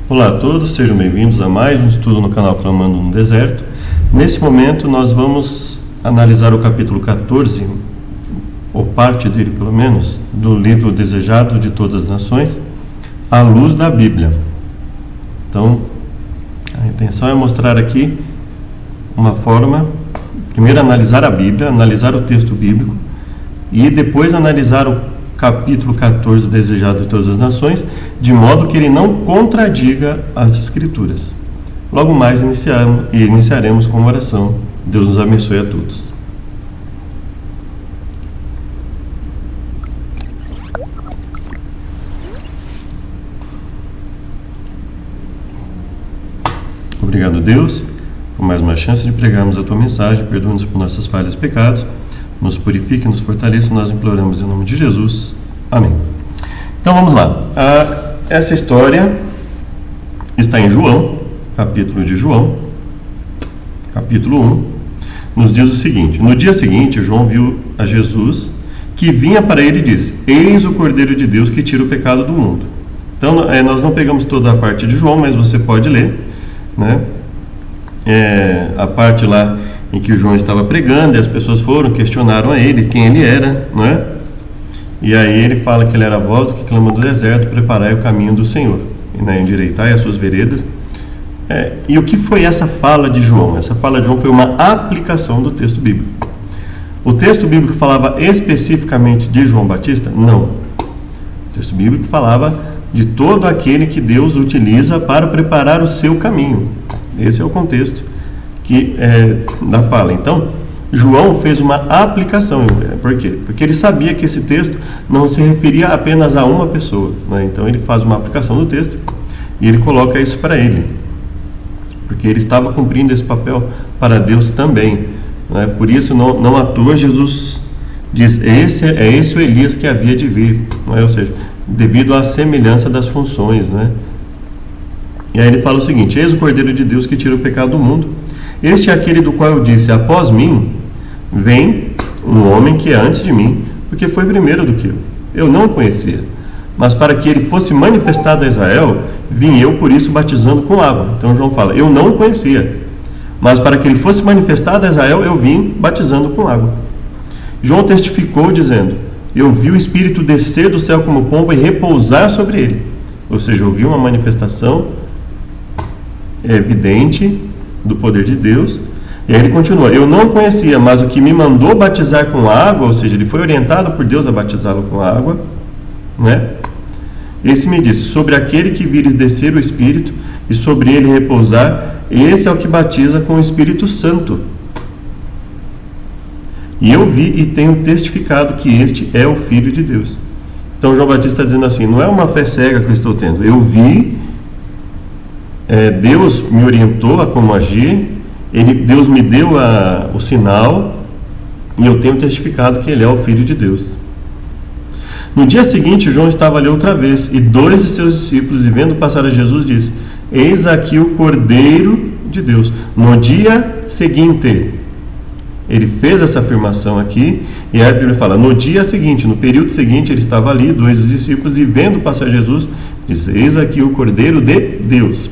Olá a todos, sejam bem-vindos a mais um estudo no canal Clamando no Deserto. Nesse momento nós vamos analisar o capítulo 14, ou parte dele pelo menos, do livro Desejado de Todas as Nações, à luz da Bíblia. Então, a intenção é mostrar aqui uma forma, primeiro analisar a Bíblia, analisar o texto bíblico, e depois analisar o capítulo 14, Desejado de Todas as Nações, de modo que ele não contradiga as Escrituras. Logo mais iniciaremos com uma oração. Deus nos abençoe a todos. Obrigado, Deus, por mais uma chance de pregarmos a Tua mensagem. Perdoa-nos por nossas falhas e pecados. Nos purifique, nos fortaleça, nós imploramos em nome de Jesus. Amém. Então vamos lá. Essa história está em João, capítulo de João, capítulo 1. Nos diz o seguinte: no dia seguinte, João viu a Jesus, que vinha para ele e disse: Eis o Cordeiro de Deus que tira o pecado do mundo. Então nós não pegamos toda a parte de João, mas você pode ler, né? A parte lá em que o João estava pregando, e as pessoas questionaram a ele quem ele era, né? E aí ele fala que ele era a voz que clama do deserto: preparai o caminho do Senhor, e endireitai as suas veredas. E o que foi essa fala de João? Essa fala de João foi uma aplicação do texto bíblico. O texto bíblico falava especificamente de João Batista? Não. O texto bíblico falava de todo aquele que Deus utiliza para preparar o seu caminho. Esse é o contexto da fala. Então, João fez uma aplicação. Por quê? Porque ele sabia que esse texto não se referia apenas a uma pessoa, né? Então ele faz uma aplicação do texto e ele coloca isso para ele, porque ele estava cumprindo esse papel para Deus também, né? Por isso, não à toa, Jesus diz: esse o Elias que havia de vir, né? Ou seja, devido à semelhança das funções, né? E aí ele fala o seguinte: eis o Cordeiro de Deus que tira o pecado do mundo. Este é aquele do qual eu disse: após mim vem um homem que é antes de mim, porque foi primeiro do que eu. Eu não o conhecia, mas para que ele fosse manifestado a Israel, vim eu por isso batizando com água. Então João fala: eu não o conhecia, mas para que ele fosse manifestado a Israel, eu vim batizando com água. João testificou dizendo: eu vi o Espírito descer do céu como pomba e repousar sobre ele. Ou seja, eu vi uma manifestação evidente do poder de Deus. E aí ele continua: eu não o conhecia, mas o que me mandou batizar com água, ou seja, ele foi orientado por Deus a batizá-lo com água, né? Esse me disse: sobre aquele que vires descer o Espírito e sobre ele repousar, esse é o que batiza com o Espírito Santo. E eu vi e tenho testificado que este é o Filho de Deus. Então João Batista está dizendo assim: não é uma fé cega que eu estou tendo, eu vi, Deus me orientou a como agir, Deus me deu o sinal, e eu tenho testificado que ele é o Filho de Deus. No dia seguinte, João estava ali outra vez, e 2 de seus discípulos, e vendo passar a Jesus, disse: eis aqui o Cordeiro de Deus. No dia seguinte, ele fez essa afirmação aqui, e a Bíblia fala: no dia seguinte, no período seguinte, ele estava ali, 2 dos discípulos, e vendo passar Jesus, disse: eis aqui o Cordeiro de Deus.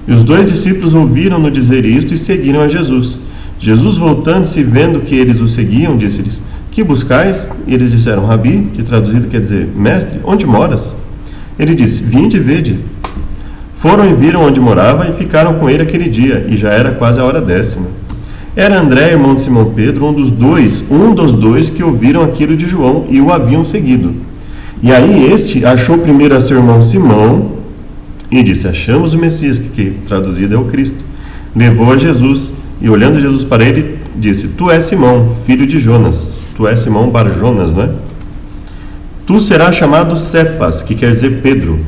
E os 2 discípulos ouviram-no dizer isto e seguiram a Jesus. Jesus, voltando-se e vendo que eles o seguiam, disse-lhes: que buscais? E eles disseram: Rabi, que traduzido quer dizer mestre, onde moras? Ele disse: vinde e vede. Foram e viram onde morava e ficaram com ele aquele dia, e já era quase a hora 10ª. Era André, irmão de Simão Pedro, um dos dois que ouviram aquilo de João e o haviam seguido. E aí este achou primeiro a seu irmão Simão e disse: achamos o Messias, que traduzido é o Cristo. Levou a Jesus, e olhando Jesus para ele, disse: tu és Simão, filho de Jonas. Tu és Simão Bar-Jonas, não é? Tu serás chamado Cefas, que quer dizer Pedro.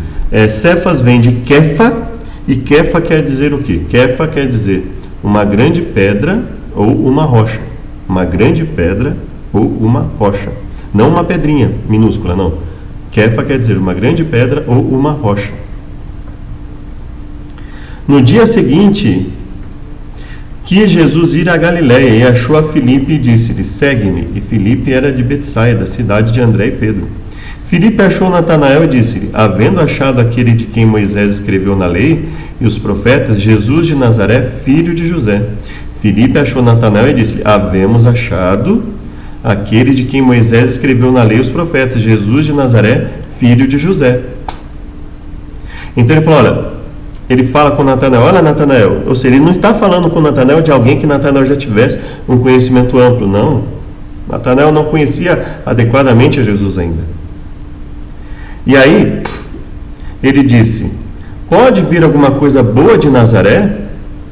Cefas vem de Kefa, e Kefa quer dizer o quê? Kefa quer dizer uma grande pedra ou uma rocha. Uma grande pedra ou uma rocha. Não uma pedrinha minúscula, não. Kefa quer dizer uma grande pedra ou uma rocha. No dia seguinte, quis Jesus ir a Galiléia e achou a Filipe e disse-lhe: segue-me. E Filipe era de Betsaida, cidade de André e Pedro. Filipe achou Natanael e disse-lhe: havendo achado aquele de quem Moisés escreveu na lei e os profetas, Jesus de Nazaré, filho de José. Filipe achou Natanael e disse-lhe: havemos achado aquele de quem Moisés escreveu na lei e os profetas, Jesus de Nazaré, filho de José. Então ele falou: olha, ele fala com Natanael: olha, Natanael, ou seja, ele não está falando com Natanael de alguém que Natanael já tivesse um conhecimento amplo, não. Natanael não conhecia adequadamente a Jesus ainda. E aí, ele disse: pode vir alguma coisa boa de Nazaré?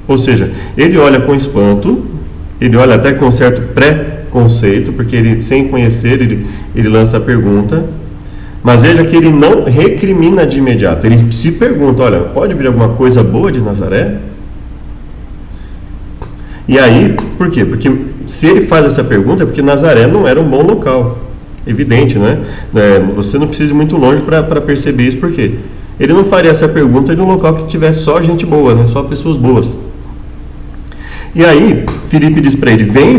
Ou seja, ele olha com espanto, ele olha até com um certo pré-conceito, porque ele, sem conhecer, ele lança a pergunta. Mas veja que ele não recrimina de imediato. Ele se pergunta: olha, pode vir alguma coisa boa de Nazaré? E aí, por quê? Porque se ele faz essa pergunta é porque Nazaré não era um bom local. Evidente, né? Você não precisa ir muito longe para perceber isso. Por quê? Ele não faria essa pergunta de um local que tivesse só gente boa, né? Só pessoas boas. E aí, Filipe diz para ele: vem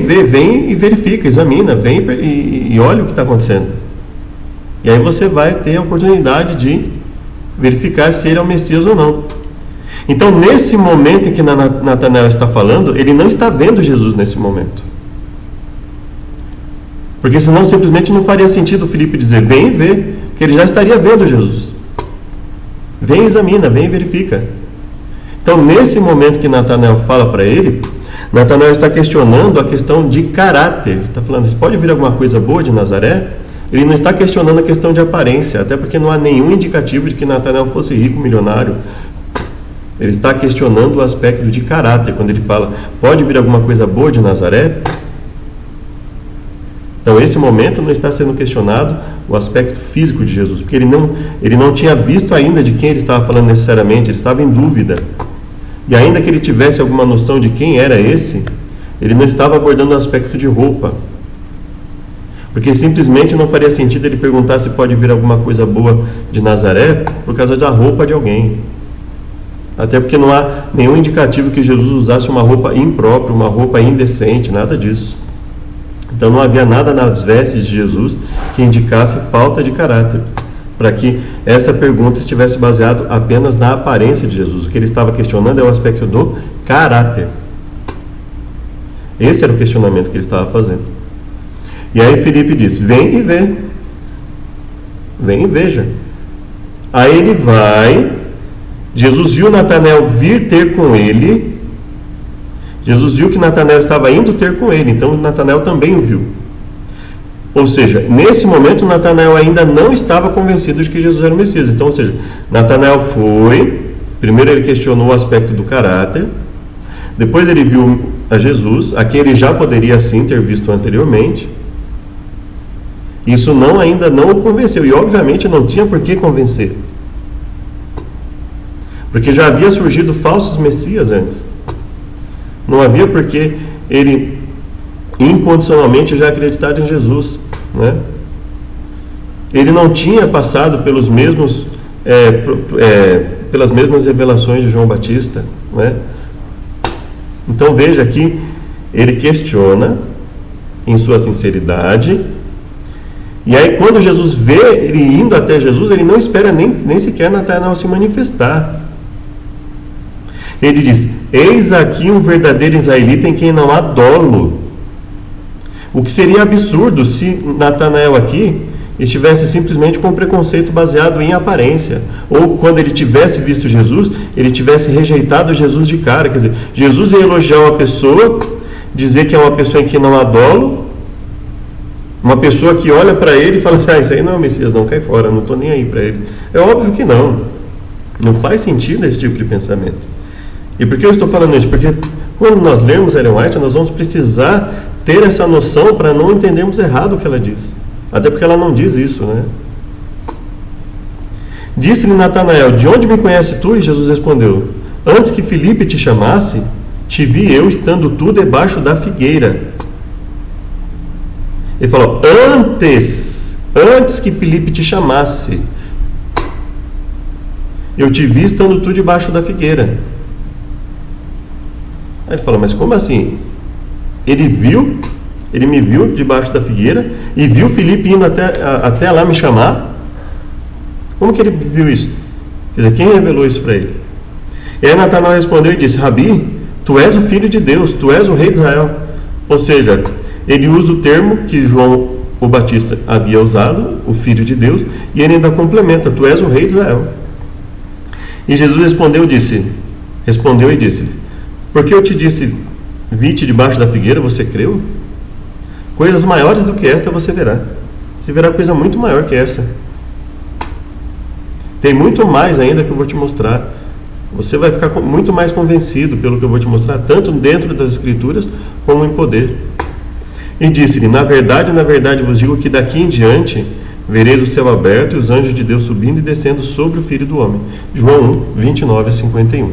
e verifica, examina, vem e olha o que está acontecendo. E aí você vai ter a oportunidade de verificar se ele é o Messias ou não. Então, nesse momento em que Natanael está falando, ele não está vendo Jesus nesse momento. Porque senão simplesmente não faria sentido Filipe dizer: vem ver, porque ele já estaria vendo Jesus. Vem, examina, vem e verifica. Então, nesse momento que Natanael fala para ele, Natanael está questionando a questão de caráter. Ele está falando: pode vir alguma coisa boa de Nazaré? Ele não está questionando a questão de aparência, até porque não há nenhum indicativo de que Natanael fosse rico, milionário. Ele está questionando o aspecto de caráter, quando ele fala: pode vir alguma coisa boa de Nazaré? Então, esse momento não está sendo questionado o aspecto físico de Jesus, porque ele não tinha visto ainda de quem ele estava falando necessariamente, ele estava em dúvida. E ainda que ele tivesse alguma noção de quem era esse, ele não estava abordando o aspecto de roupa. Porque simplesmente não faria sentido ele perguntar se pode vir alguma coisa boa de Nazaré por causa da roupa de alguém. Até porque não há nenhum indicativo que Jesus usasse uma roupa imprópria, uma roupa indecente, nada disso. Então não havia nada nas vestes de Jesus que indicasse falta de caráter, para que essa pergunta estivesse baseada apenas na aparência de Jesus. O que ele estava questionando é o aspecto do caráter. Esse era o questionamento que ele estava fazendo. E aí Filipe diz: vem e vê. Vem e veja. Aí ele vai. Jesus viu Natanael vir ter com ele. Jesus viu que Natanael estava indo ter com ele, então Natanael também o viu. Ou seja, nesse momento Natanael ainda não estava convencido de que Jesus era o Messias. Então, ou seja, Natanael foi, primeiro ele questionou o aspecto do caráter, depois ele viu a Jesus, a quem ele já poderia sim ter visto anteriormente. Isso ainda não o convenceu, e obviamente não tinha por que convencer, porque já havia surgido falsos messias antes. Não havia por que ele incondicionalmente já acreditar em Jesus, né? Ele não tinha passado pelas mesmas revelações de João Batista, né? Então veja que ele questiona em sua sinceridade. E aí quando Jesus vê ele indo até Jesus, ele não espera nem sequer Natanael se manifestar. Ele diz: eis aqui um verdadeiro israelita em quem não há dolo. O que seria absurdo se Natanael aqui estivesse simplesmente com preconceito baseado em aparência, ou quando ele tivesse visto Jesus, ele tivesse rejeitado Jesus de cara. Quer dizer, Jesus ia elogiar uma pessoa, dizer que é uma pessoa em quem não há dolo, uma pessoa que olha para ele e fala assim: isso aí não é o Messias, não, cai fora, não estou nem aí para ele. É óbvio que não faz sentido esse tipo de pensamento. E por que eu estou falando isso? Porque quando nós lermos Ellen White, nós vamos precisar ter essa noção para não entendermos errado o que ela diz. Até porque ela não diz isso, né? Disse-lhe Natanael: de onde me conheces tu? E Jesus respondeu: antes que Filipe te chamasse, te vi eu estando tu debaixo da figueira. Ele falou: antes que Filipe te chamasse, eu te vi estando tu debaixo da figueira. Aí ele falou: mas como assim? Ele me viu debaixo da figueira e viu Filipe indo até lá me chamar? Como que ele viu isso? Quer dizer, quem revelou isso para ele? E aí Natanael respondeu e disse: Rabi, tu és o filho de Deus, tu és o rei de Israel. Ou seja, ele usa o termo que João o Batista havia usado, o filho de Deus, e ele ainda complementa: tu és o rei de Israel. E Jesus respondeu e disse: porque eu te disse, vi-te debaixo da figueira, você creu? Coisas maiores do que esta você verá. Você verá coisa muito maior que essa. Tem muito mais ainda que eu vou te mostrar. Você vai ficar muito mais convencido pelo que eu vou te mostrar, tanto dentro das Escrituras como em poder. E disse-lhe: na verdade vos digo que daqui em diante vereis o céu aberto e os anjos de Deus subindo e descendo sobre o Filho do Homem. João 1, 29 a 51.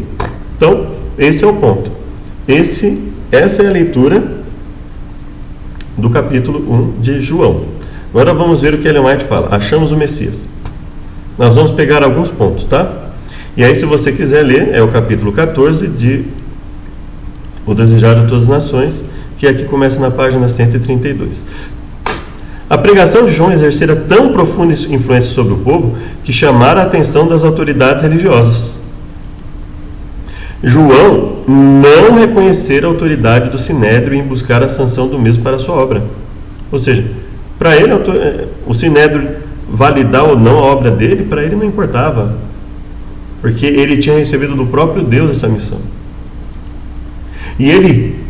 Então, esse é o ponto. Essa é a leitura do capítulo 1 de João. Agora vamos ver o que Ellen White fala. Achamos o Messias. Nós vamos pegar alguns pontos, tá? E aí, se você quiser ler, é o capítulo 14 de O Desejado de Todas as Nações, que aqui começa na página 132. A pregação de João exercera tão profunda influência sobre o povo que chamara a atenção das autoridades religiosas. João não reconhecera a autoridade do Sinédrio em buscar a sanção do mesmo para a sua obra. Ou seja, para ele, o Sinédrio validar ou não a obra dele, para ele não importava, porque ele tinha recebido do próprio Deus essa missão. E ele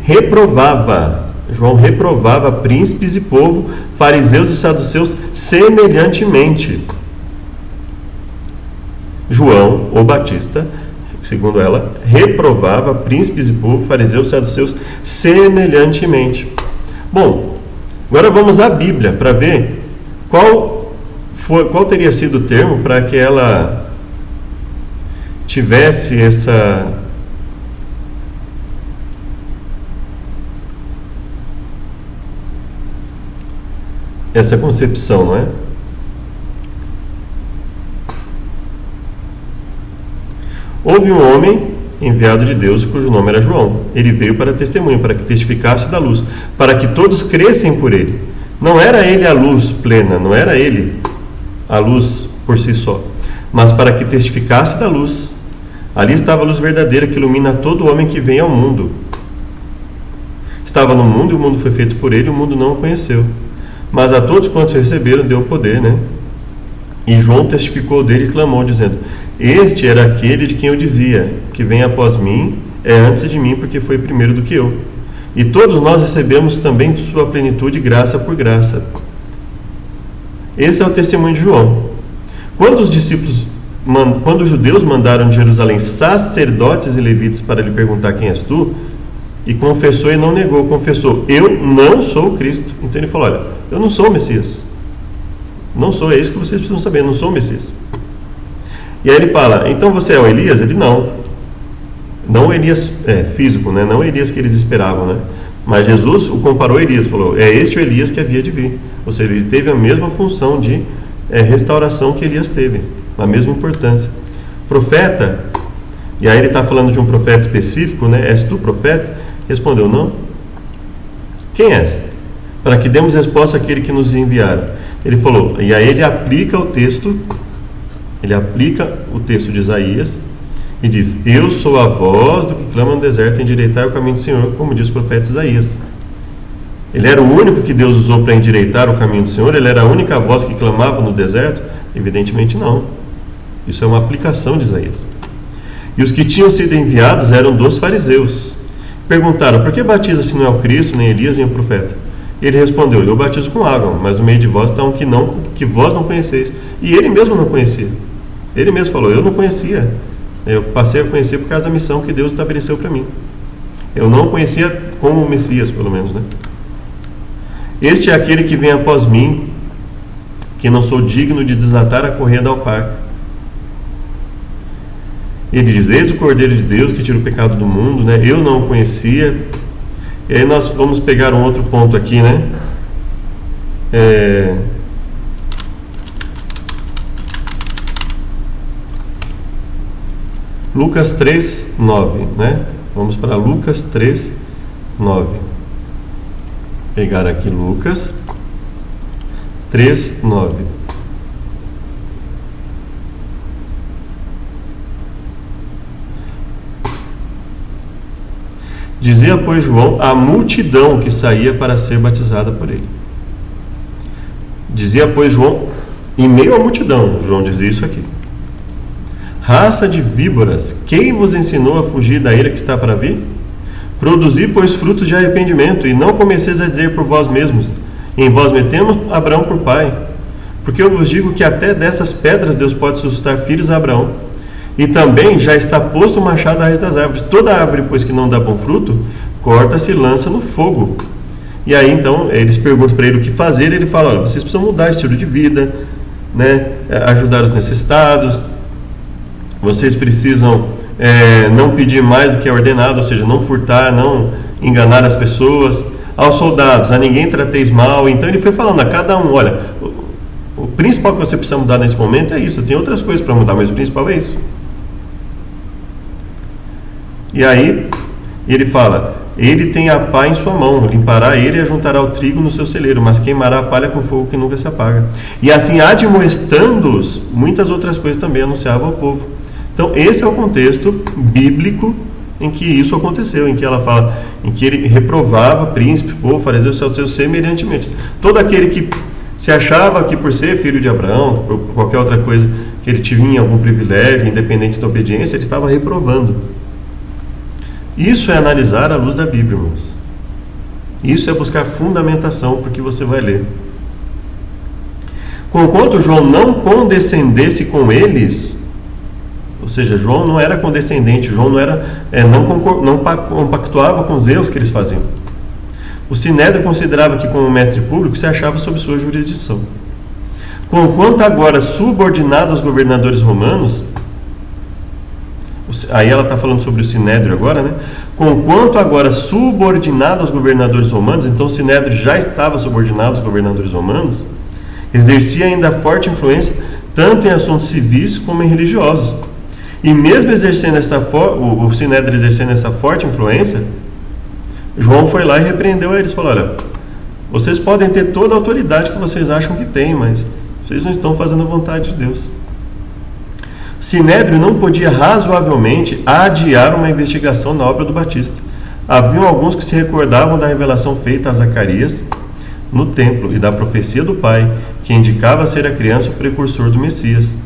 João reprovava príncipes e povo, fariseus e saduceus semelhantemente. João, o Batista, segundo ela, reprovava príncipes e povo, fariseus e saduceus semelhantemente. Bom, agora vamos à Bíblia para ver qual teria sido o termo para que ela tivesse essa concepção, não é? Houve um homem enviado de Deus, cujo nome era João. Ele veio para testemunho, para que testificasse da luz, para que todos crescem por ele. Não era ele a luz plena, não era ele a luz por si só, mas para que testificasse da luz. Ali estava a luz verdadeira que ilumina todo homem que vem ao mundo. Estava no mundo e o mundo foi feito por ele, e o mundo não o conheceu. Mas a todos quantos receberam deu poder, né? E João testificou dele e clamou, dizendo: este era aquele de quem eu dizia, que vem após mim, é antes de mim, porque foi primeiro do que eu. E todos nós recebemos também de sua plenitude, graça por graça. Esse é o testemunho de João. Quando os judeus mandaram de Jerusalém sacerdotes e levitas para lhe perguntar: quem és tu? E confessou e não negou, confessou: eu não sou o Cristo. Então ele falou: olha, eu não sou o Messias. Não sou, é isso que vocês precisam saber, eu não sou o Messias. E aí ele fala: então você é o Elias? Ele não o Elias físico, né? Não o Elias que eles esperavam, né? Mas Jesus o comparou a Elias, falou: é este o Elias que havia de vir. Ou seja, ele teve a mesma função de restauração que Elias teve, a mesma importância. Profeta, e aí ele está falando de um profeta específico, né? És tu profeta? Respondeu: não. Quem és? Para que demos resposta àquele que nos enviaram. Ele falou, e aí ele aplica o texto de Isaías e diz: eu sou a voz do que clama no deserto, endireitai o caminho do Senhor, como diz o profeta Isaías. Ele era o único que Deus usou para endireitar o caminho do Senhor? Ele era a única voz que clamava no deserto? Evidentemente não. Isso é uma aplicação de Isaías. E os que tinham sido enviados eram dos fariseus. Perguntaram: por que batiza se não é o Cristo, nem Elias, nem o profeta? Ele respondeu: eu batizo com água, mas no meio de vós está um que vós não conheceis. E ele mesmo não conhecia. Ele mesmo falou: eu não conhecia. Eu passei a conhecer por causa da missão que Deus estabeleceu para mim. Eu não conhecia como o Messias, pelo menos, né? Este é aquele que vem após mim, que não sou digno de desatar a correia da alparca. Ele diz: eis o Cordeiro de Deus que tira o pecado do mundo, né? Eu não o conhecia. E aí nós vamos pegar um outro ponto aqui, né? Lucas 3:9, né? Vamos para Lucas 3:9. Pegar aqui Lucas 3:9. Dizia, pois, João à multidão que saía para ser batizada por ele. Dizia, pois, João, em meio à multidão, João dizia isso aqui: raça de víboras, quem vos ensinou a fugir da ira que está para vir? Produzi, pois, frutos de arrependimento, e não comeceis a dizer por vós mesmos: em vós metemos Abraão por pai. Porque eu vos digo que até dessas pedras Deus pode suscitar filhos a Abraão. E também já está posto o machado à raiz das árvores. Toda árvore, pois, que não dá bom fruto, corta-se e lança no fogo. E aí, então, eles perguntam para ele o que fazer, e ele fala: olha, vocês precisam mudar o estilo de vida, né? Ajudar os necessitados, vocês precisam não pedir mais do que é ordenado, ou seja, não furtar, não enganar as pessoas. Aos soldados, a ninguém trateis mal. Então ele foi falando a cada um: olha, o principal que você precisa mudar nesse momento é isso. Tem outras coisas para mudar, mas o principal é isso. E aí ele fala: ele tem a pá em sua mão, limpará ele e ajuntará o trigo no seu celeiro, mas queimará a palha com fogo que nunca se apaga. E assim, admoestando-os, muitas outras coisas também anunciava ao povo. Então esse é o contexto bíblico em que isso aconteceu, em que ela fala, em que ele reprovava príncipe, povo, fariseu, saduceu semelhantemente. Todo aquele que se achava que por ser filho de Abraão, por qualquer outra coisa, que ele tinha algum privilégio, independente da obediência, ele estava reprovando. Isso é analisar à luz da Bíblia, irmãos. Isso é buscar fundamentação para o que você vai ler. Conquanto João não condescendesse com eles, ou seja, João não era condescendente, João não compactuava com os erros que eles faziam. O Sinédrio considerava que, como mestre público, se achava sob sua jurisdição. Conquanto agora subordinado aos governadores romanos, aí ela está falando sobre o Sinédrio agora, né? Conquanto agora subordinado aos governadores romanos, então o Sinédrio já estava subordinado aos governadores romanos, exercia ainda forte influência tanto em assuntos civis como em religiosos. E mesmo exercendo o Sinédrio exercendo essa forte influência, João foi lá e repreendeu a eles, falou: olha, vocês podem ter toda a autoridade que vocês acham que têm, mas vocês não estão fazendo a vontade de Deus. Sinédrio não podia razoavelmente adiar uma investigação na obra do Batista. Haviam alguns que se recordavam da revelação feita a Zacarias no templo e da profecia do pai, que indicava ser a criança o precursor do Messias.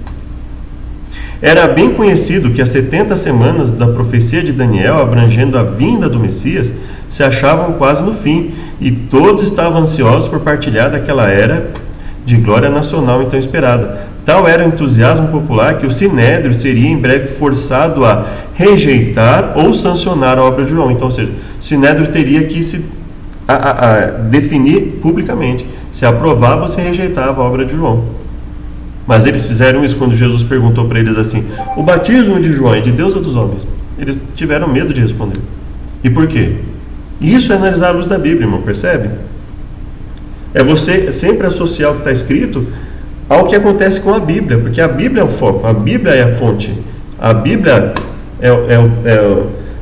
Era bem conhecido que as 70 semanas da profecia de Daniel, abrangendo a vinda do Messias, se achavam quase no fim, e todos estavam ansiosos por partilhar daquela era de glória nacional então esperada. Tal era o entusiasmo popular que o Sinédrio seria em breve forçado a rejeitar ou sancionar a obra de João. Então, ou seja, o Sinédrio teria que se definir publicamente se aprovava ou se rejeitava a obra de João. Mas eles fizeram isso quando Jesus perguntou para eles assim: o batismo de João é de Deus ou dos homens? Eles tiveram medo de responder. E por quê? Isso é analisar a luz da Bíblia, irmão, percebe? É você sempre associar o que está escrito ao que acontece com a Bíblia, porque a Bíblia é o foco, a Bíblia é a fonte, a Bíblia é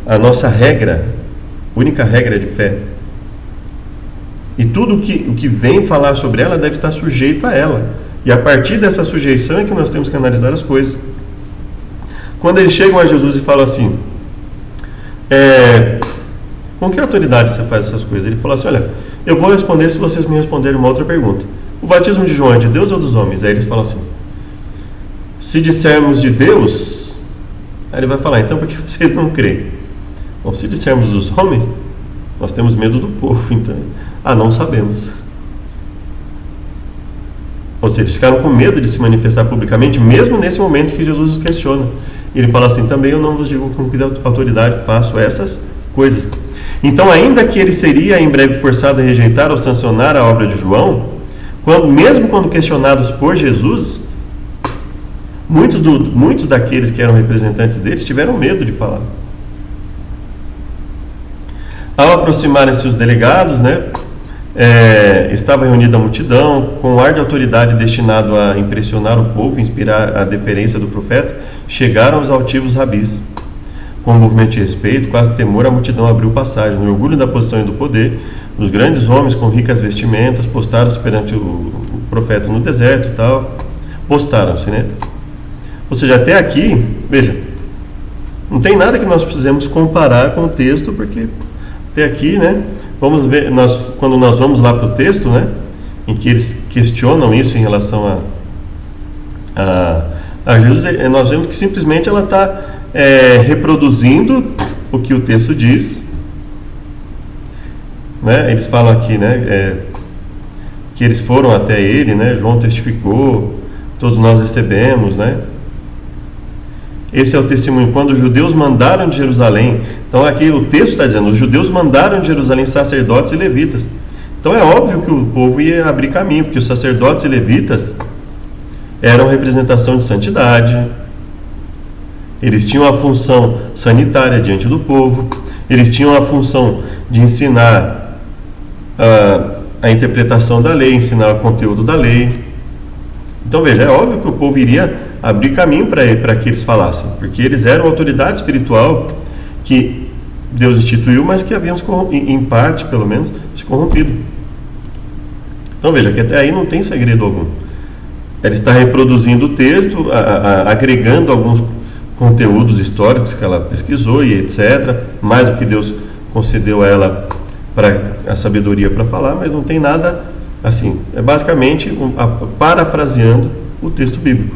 a nossa regra, única regra de fé. E tudo o que vem falar sobre ela deve estar sujeito a ela. E a partir dessa sujeição é que nós temos que analisar as coisas. Quando eles chegam a Jesus e falam assim: com que autoridade você faz essas coisas? Ele falou assim: olha, eu vou responder se vocês me responderem uma outra pergunta. O batismo de João é de Deus ou dos homens? Aí eles falam assim: se dissermos de Deus, aí ele vai falar: então por que vocês não creem? Bom, se dissermos dos homens, nós temos medo do povo, então não sabemos. Ou seja, eles ficaram com medo de se manifestar publicamente, mesmo nesse momento que Jesus os questiona. E ele fala assim: também eu não vos digo com que autoridade faço essas coisas. Então, ainda que ele seria em breve forçado a rejeitar ou sancionar a obra de João, mesmo quando questionados por Jesus, muitos daqueles que eram representantes deles tiveram medo de falar. Ao aproximarem-se os delegados, estava reunida a multidão, com um ar de autoridade destinado a impressionar o povo, inspirar a deferência do profeta, chegaram os altivos rabis. Com um movimento de respeito, quase temor, a multidão abriu passagem. No orgulho da posição e do poder, os grandes homens com ricas vestimentas postaram-se perante o profeta no deserto e tal. Postaram-se, né? Ou seja, até aqui, veja, não tem nada que nós precisemos comparar com o texto, porque Até aqui, né? Vamos ver, quando nós vamos lá para o texto, né? Em que eles questionam isso em relação a Jesus, nós vemos que simplesmente ela está reproduzindo o que o texto diz, né? Eles falam aqui, né? Que eles foram até ele, né? João testificou, todos nós recebemos, né? Esse é o testemunho quando os judeus mandaram de Jerusalém. Então aqui o texto está dizendo, os judeus mandaram de Jerusalém sacerdotes e levitas. Então é óbvio que o povo ia abrir caminho, porque os sacerdotes e levitas eram representação de santidade, eles tinham a função sanitária diante do povo, eles tinham a função de ensinar a interpretação da lei, ensinar o conteúdo da lei. Então veja, é óbvio que o povo iria abrir caminho para que eles falassem, porque eles eram autoridade espiritual que Deus instituiu, mas que haviam, em parte pelo menos, se corrompido. Então veja, que até aí não tem segredo algum. Ela está reproduzindo o texto, agregando alguns conteúdos históricos que ela pesquisou e etc., mais o que Deus concedeu a ela para a sabedoria para falar, mas não tem nada assim, é basicamente parafraseando o texto bíblico.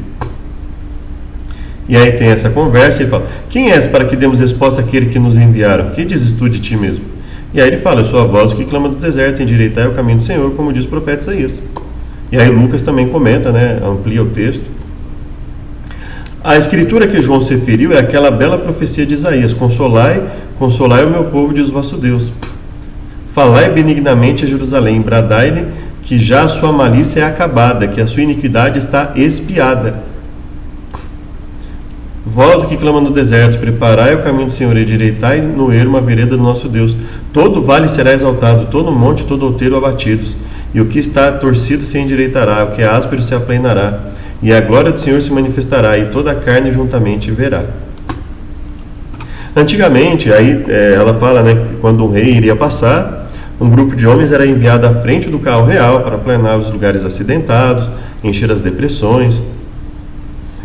E aí tem essa conversa e ele fala, quem és para que demos resposta àquele que nos enviaram? Que dizes tu de ti mesmo? E aí ele fala, eu sou a voz que clama do deserto, endireitai o caminho do Senhor, como diz o profeta Isaías. E aí Lucas também comenta, né, amplia o texto. A escritura que João se referiu é aquela bela profecia de Isaías, consolai o meu povo, diz o vosso Deus. Falai benignamente a Jerusalém, bradai-lhe que já a sua malícia é acabada, que a sua iniquidade está expiada. Vós que clama no deserto, preparai o caminho do Senhor, endireitai no ermo a vereda do nosso Deus. Todo vale será exaltado, todo monte, todo outeiro abatidos. E o que está torcido se endireitará, o que é áspero se aplanará. E a glória do Senhor se manifestará, e toda a carne juntamente verá. Antigamente, aí ela fala, né, que quando um rei iria passar, um grupo de homens era enviado à frente do carro real para aplanar os lugares acidentados, encher as depressões.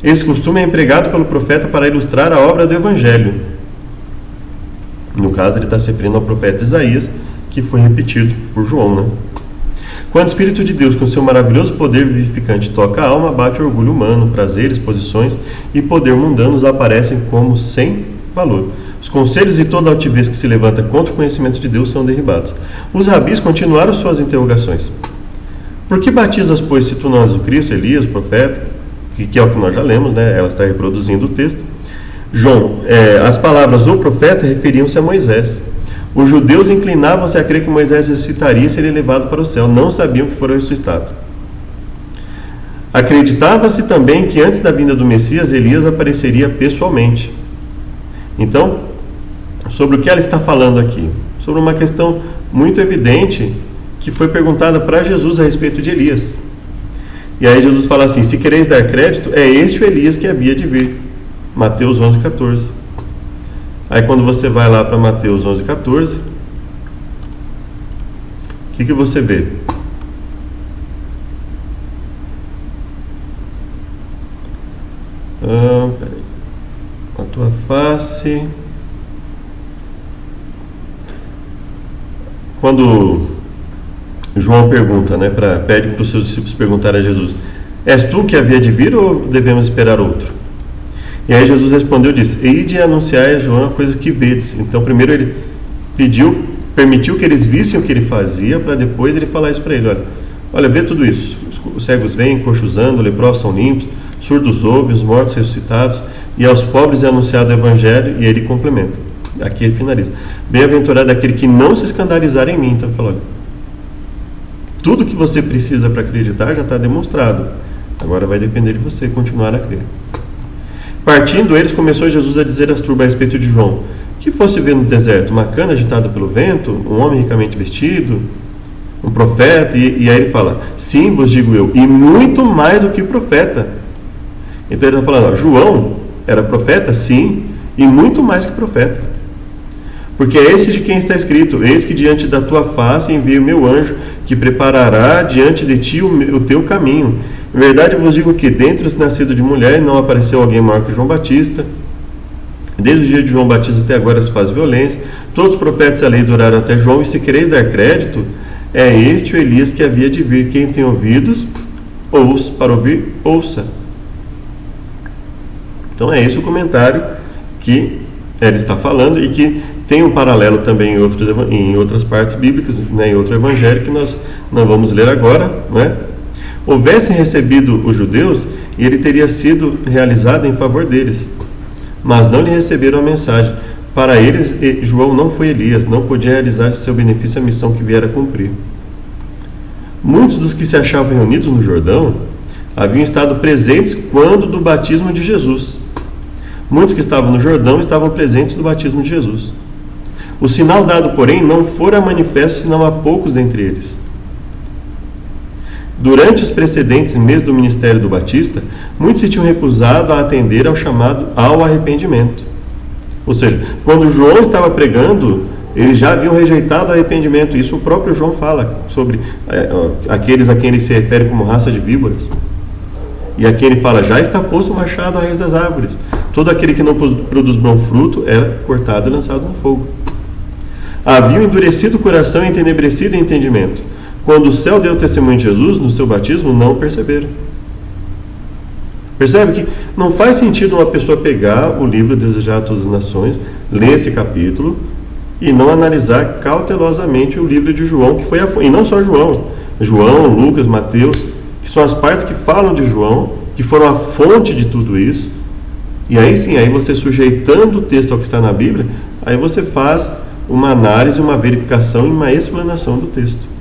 Esse costume é empregado pelo profeta para ilustrar a obra do Evangelho. No caso, ele está se referindo ao profeta Isaías, que foi repetido por João, né? Quando o Espírito de Deus, com seu maravilhoso poder vivificante, toca a alma, bate o orgulho humano, prazeres, posições e poder mundanos aparecem como sem valor. Os conselhos e toda altivez que se levanta contra o conhecimento de Deus são derribados. Os rabis continuaram suas interrogações. Por que batizas, pois, se tu não és o Cristo, Elias, o profeta? Que é o que nós já lemos, né? Ela está reproduzindo o texto. João, as palavras o profeta referiam-se a Moisés. Os judeus inclinavam-se a crer que Moisés ressuscitaria e seria levado para o céu. Não sabiam que fora ressuscitado. Acreditava-se também que antes da vinda do Messias, Elias apareceria pessoalmente. Então, sobre o que ela está falando aqui? Sobre uma questão muito evidente que foi perguntada para Jesus a respeito de Elias. E aí Jesus fala assim, se quereis dar crédito, é este o Elias que havia de vir. Mateus 11:14. Aí quando você vai lá para Mateus 11:14, o que você vê? Peraí. A tua face. Quando João pergunta, né, pede para os seus discípulos perguntarem a Jesus, és tu que havia de vir ou devemos esperar outro? E aí Jesus respondeu e disse, ide e anunciai a João coisas que vedes. Então primeiro ele permitiu que eles vissem o que ele fazia, para depois ele falar isso para ele, olha, vê tudo isso, os cegos vêm, coxos andam, leprosos são limpos, surdos ouvem, os mortos ressuscitados, e aos pobres é anunciado o evangelho, e ele complementa, aqui ele finaliza, bem-aventurado aquele que não se escandalizar em mim. Então ele fala, olha, tudo que você precisa para acreditar já está demonstrado. Agora vai depender de você continuar a crer. Partindo eles, começou Jesus a dizer às turbas a respeito de João, que fosse ver no deserto uma cana agitada pelo vento, um homem ricamente vestido, um profeta, e aí ele fala, sim, vos digo eu, e muito mais do que profeta. Então ele está falando, João era profeta, sim, e muito mais que profeta. Porque é esse de quem está escrito, eis que diante da tua face envio o meu anjo, que preparará diante de ti o teu caminho. Em verdade vos digo que dentre os nascidos de mulher não apareceu alguém maior que João Batista, Desde o dia de João Batista até agora se faz violência. Todos os profetas da lei duraram até João. E se quereis dar crédito, é este o Elias que havia de vir. Quem tem ouvidos, ouça, para ouvir, ouça. Então é esse o comentário que ele está falando e que tem um paralelo também em outras partes bíblicas, né, em outro evangelho que nós não vamos ler agora, né? Houvessem recebido os judeus, e ele teria sido realizado em favor deles, mas não lhe receberam a mensagem. Para eles, João não foi Elias, não podia realizar seu benefício a missão que viera cumprir. Muitos dos que se achavam reunidos no Jordão haviam estado presentes quando do batismo de Jesus. Muitos que estavam no Jordão estavam presentes do batismo de Jesus. O sinal dado, porém, não fora manifesto senão a poucos dentre eles. Durante os precedentes meses do ministério do Batista, muitos se tinham recusado a atender ao chamado ao arrependimento. Ou seja, quando João estava pregando, eles já haviam rejeitado o arrependimento. Isso o próprio João fala sobre aqueles a quem ele se refere como raça de víboras. E aqui ele fala, já está posto o machado à raiz das árvores. Todo aquele que não produz bom fruto era cortado e lançado no fogo. Haviam endurecido o coração e entenebrecido o entendimento. Quando o céu deu testemunho de Jesus, no seu batismo, não o perceberam. Percebe que não faz sentido uma pessoa pegar o livro Desejar a Todas as Nações, ler esse capítulo e não analisar cautelosamente o livro de João, que foi e não só João, Lucas, Mateus, que são as partes que falam de João, que foram a fonte de tudo isso. E aí sim, aí você sujeitando o texto ao que está na Bíblia, aí você faz uma análise, uma verificação e uma explanação do texto.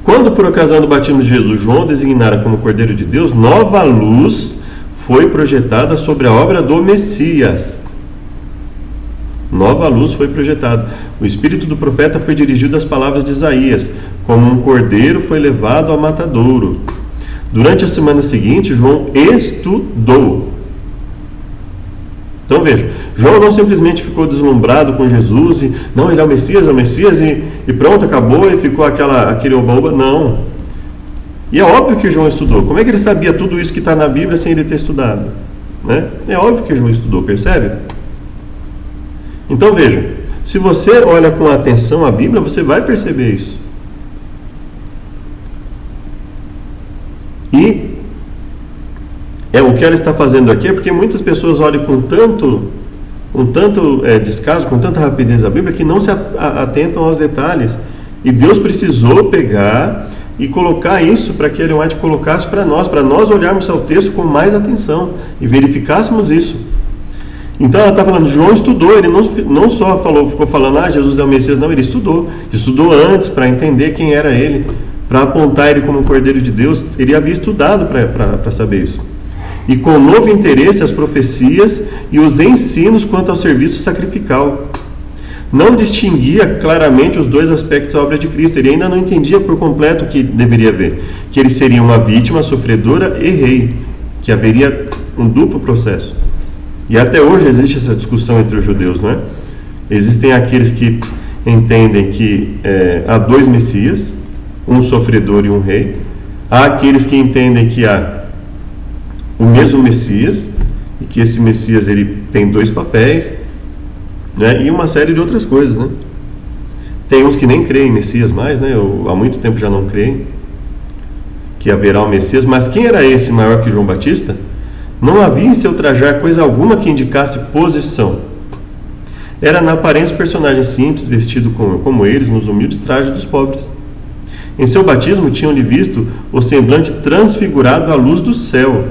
Quando, por ocasião do batismo de Jesus, João designara como Cordeiro de Deus, nova luz foi projetada sobre a obra do Messias. Nova luz foi projetada. O espírito do profeta foi dirigido às palavras de Isaías, como um cordeiro foi levado ao matadouro. Durante a semana seguinte, João estudou. Então veja, João não simplesmente ficou deslumbrado com Jesus e não, ele é o Messias e pronto, acabou e ficou aquele oba-oba. Não. E é óbvio que João estudou. Como é que ele sabia tudo isso que está na Bíblia sem ele ter estudado? Né? É óbvio que João estudou, percebe? Então veja, se você olha com atenção a Bíblia, você vai perceber isso. E o que ela está fazendo aqui é porque muitas pessoas olham com tanto descaso, com tanta rapidez a Bíblia, que não se atentam aos detalhes. E Deus precisou pegar e colocar isso para que Ellen White colocasse para nós olharmos ao texto com mais atenção e verificássemos isso. Então ela está falando, João estudou, ele não só ficou falando, Jesus é o Messias, não, ele estudou antes para entender quem era ele, para apontar ele como Cordeiro de Deus. Ele havia estudado para saber isso. E com novo interesse as profecias e os ensinos quanto ao serviço sacrificial. Não distinguia claramente os dois aspectos da obra de Cristo. Ele ainda não entendia por completo o que deveria haver, que ele seria uma vítima sofredora e rei, que haveria um duplo processo. E até hoje existe essa discussão entre os judeus, não é? Existem aqueles que entendem que há dois Messias, um sofredor e um rei. Há aqueles que entendem que há o mesmo Messias, e que esse Messias ele tem dois papéis, né? E uma série de outras coisas, né? Tem uns que nem creem em Messias mais, né? Há muito tempo já não creem que haverá um Messias. Mas quem era esse maior que João Batista? Não havia em seu trajar coisa alguma que indicasse posição. Era na aparência personagem simples, vestido como eles, nos humildes trajes dos pobres. Em seu batismo tinham-lhe visto o semblante transfigurado à luz do céu,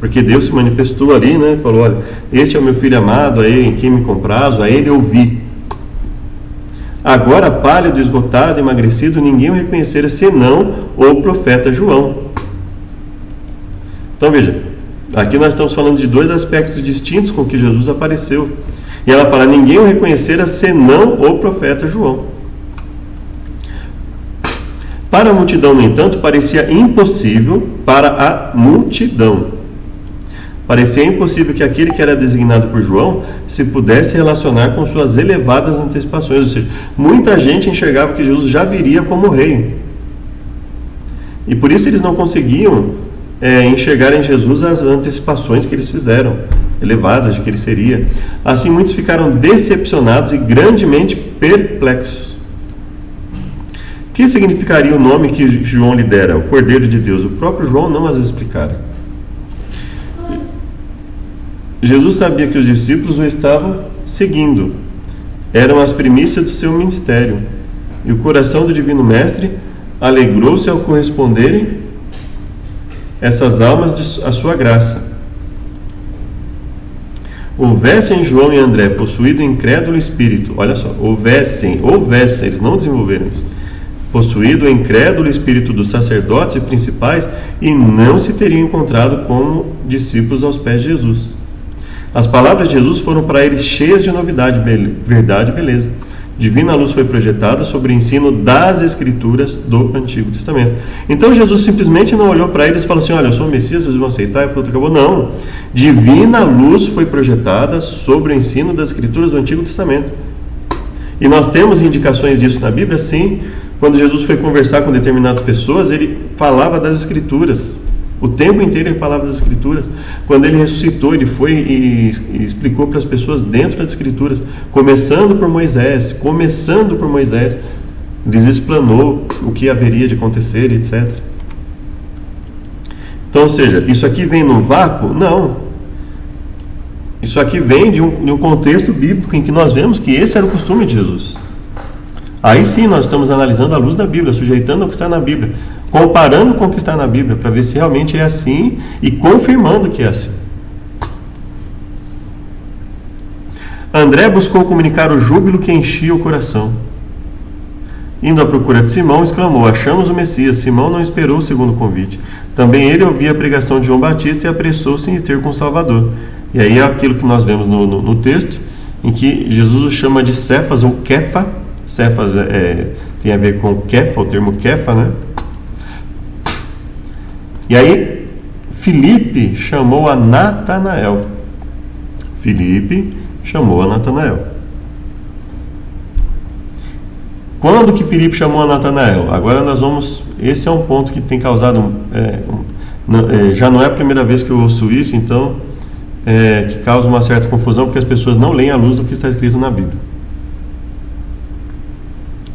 porque Deus se manifestou ali, né? Falou, olha, este é o meu filho amado, a ele em quem me comprazo, a ele ouvi. Agora, pálido, esgotado, emagrecido, ninguém o reconhecera senão o profeta João. Então veja, aqui nós estamos falando de dois aspectos distintos com que Jesus apareceu. E ela fala, ninguém o reconhecera senão o profeta João. Para a multidão, no entanto, parecia impossível para a multidão. Parecia impossível que aquele que era designado por João se pudesse relacionar com suas elevadas antecipações. Ou seja, muita gente enxergava que Jesus já viria como rei. E por isso eles não conseguiam enxergar em Jesus as antecipações que eles fizeram, elevadas de que ele seria. Assim, muitos ficaram decepcionados e grandemente perplexos. O que significaria o nome que João lhe dera, o Cordeiro de Deus? O próprio João não as explicara. Jesus sabia que os discípulos o estavam seguindo. Eram as primícias do seu ministério. E o coração do Divino Mestre alegrou-se ao corresponderem essas almas à sua graça. Houvessem João e André possuído incrédulo espírito, olha só, houvessem, eles não desenvolveram isso, possuído o incrédulo espírito dos sacerdotes e principais, e não se teriam encontrado como discípulos aos pés de Jesus. As palavras de Jesus foram para eles cheias de novidade, verdade e beleza. Divina luz foi projetada sobre o ensino das Escrituras do Antigo Testamento. Então Jesus simplesmente não olhou para eles e falou assim: olha, eu sou o Messias, vocês vão aceitar e pronto, acabou. Não. Divina luz foi projetada sobre o ensino das Escrituras do Antigo Testamento. E nós temos indicações disso na Bíblia, sim. Quando Jesus foi conversar com determinadas pessoas, ele falava das Escrituras. O tempo inteiro ele falava das Escrituras. Quando ele ressuscitou, ele foi e explicou para as pessoas dentro das Escrituras, começando por Moisés, lhes explanou o que haveria de acontecer, etc. Então, ou seja, isso aqui vem no vácuo? Não. Isso aqui vem de um contexto bíblico em que nós vemos que esse era o costume de Jesus. Aí sim nós estamos analisando à luz da Bíblia, sujeitando ao que está na Bíblia, comparando com o que está na Bíblia, para ver se realmente é assim e confirmando que é assim. André buscou comunicar o júbilo que enchia o coração. Indo à procura de Simão, exclamou: achamos o Messias. Simão não esperou o segundo convite. Também ele ouvia a pregação de João Batista e apressou-se em ir ter com o Salvador. E aí é aquilo que nós vemos no texto, em que Jesus o chama de Cefas ou Kefa. Cefas tem a ver com Kefa, o termo Kefa, né? E aí Filipe chamou a Natanael. Quando que Filipe chamou a Natanael? Agora nós vamos... Esse é um ponto que tem causado... já não é a primeira vez que eu ouço isso, então... que causa uma certa confusão, porque as pessoas não leem à luz do que está escrito na Bíblia.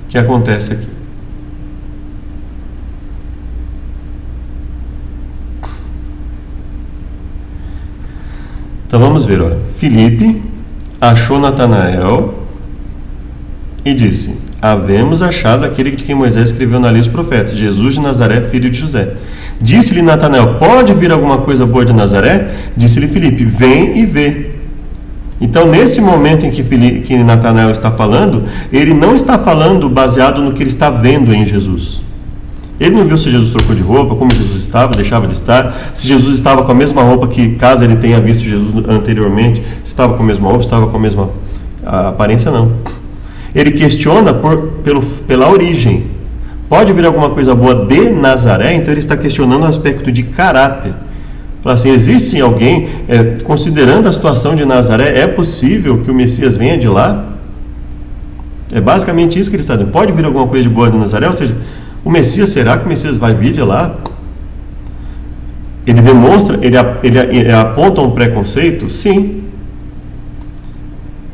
O que acontece aqui? Então vamos ver, olha. Filipe achou Natanael e disse: havemos achado aquele de quem Moisés escreveu na lei dos profetas, Jesus de Nazaré, filho de José. Disse-lhe Natanael: pode vir alguma coisa boa de Nazaré? Disse-lhe Filipe: vem e vê. Então, nesse momento em que Natanael está falando, ele não está falando baseado no que ele está vendo em Jesus. Ele não viu se Jesus trocou de roupa, como Jesus estava, deixava de estar, se Jesus estava com a mesma roupa que, caso ele tenha visto Jesus anteriormente, estava com a mesma roupa, estava com a mesma aparência, não. Ele questiona pela origem. Pode vir alguma coisa boa de Nazaré? Então ele está questionando o aspecto de caráter. Fala assim: existe alguém, considerando a situação de Nazaré, é possível que o Messias venha de lá? É basicamente isso que ele está dizendo. Pode vir alguma coisa de boa de Nazaré? Ou seja, o Messias, será que o Messias vai vir de lá? Ele demonstra, ele aponta um preconceito? Sim.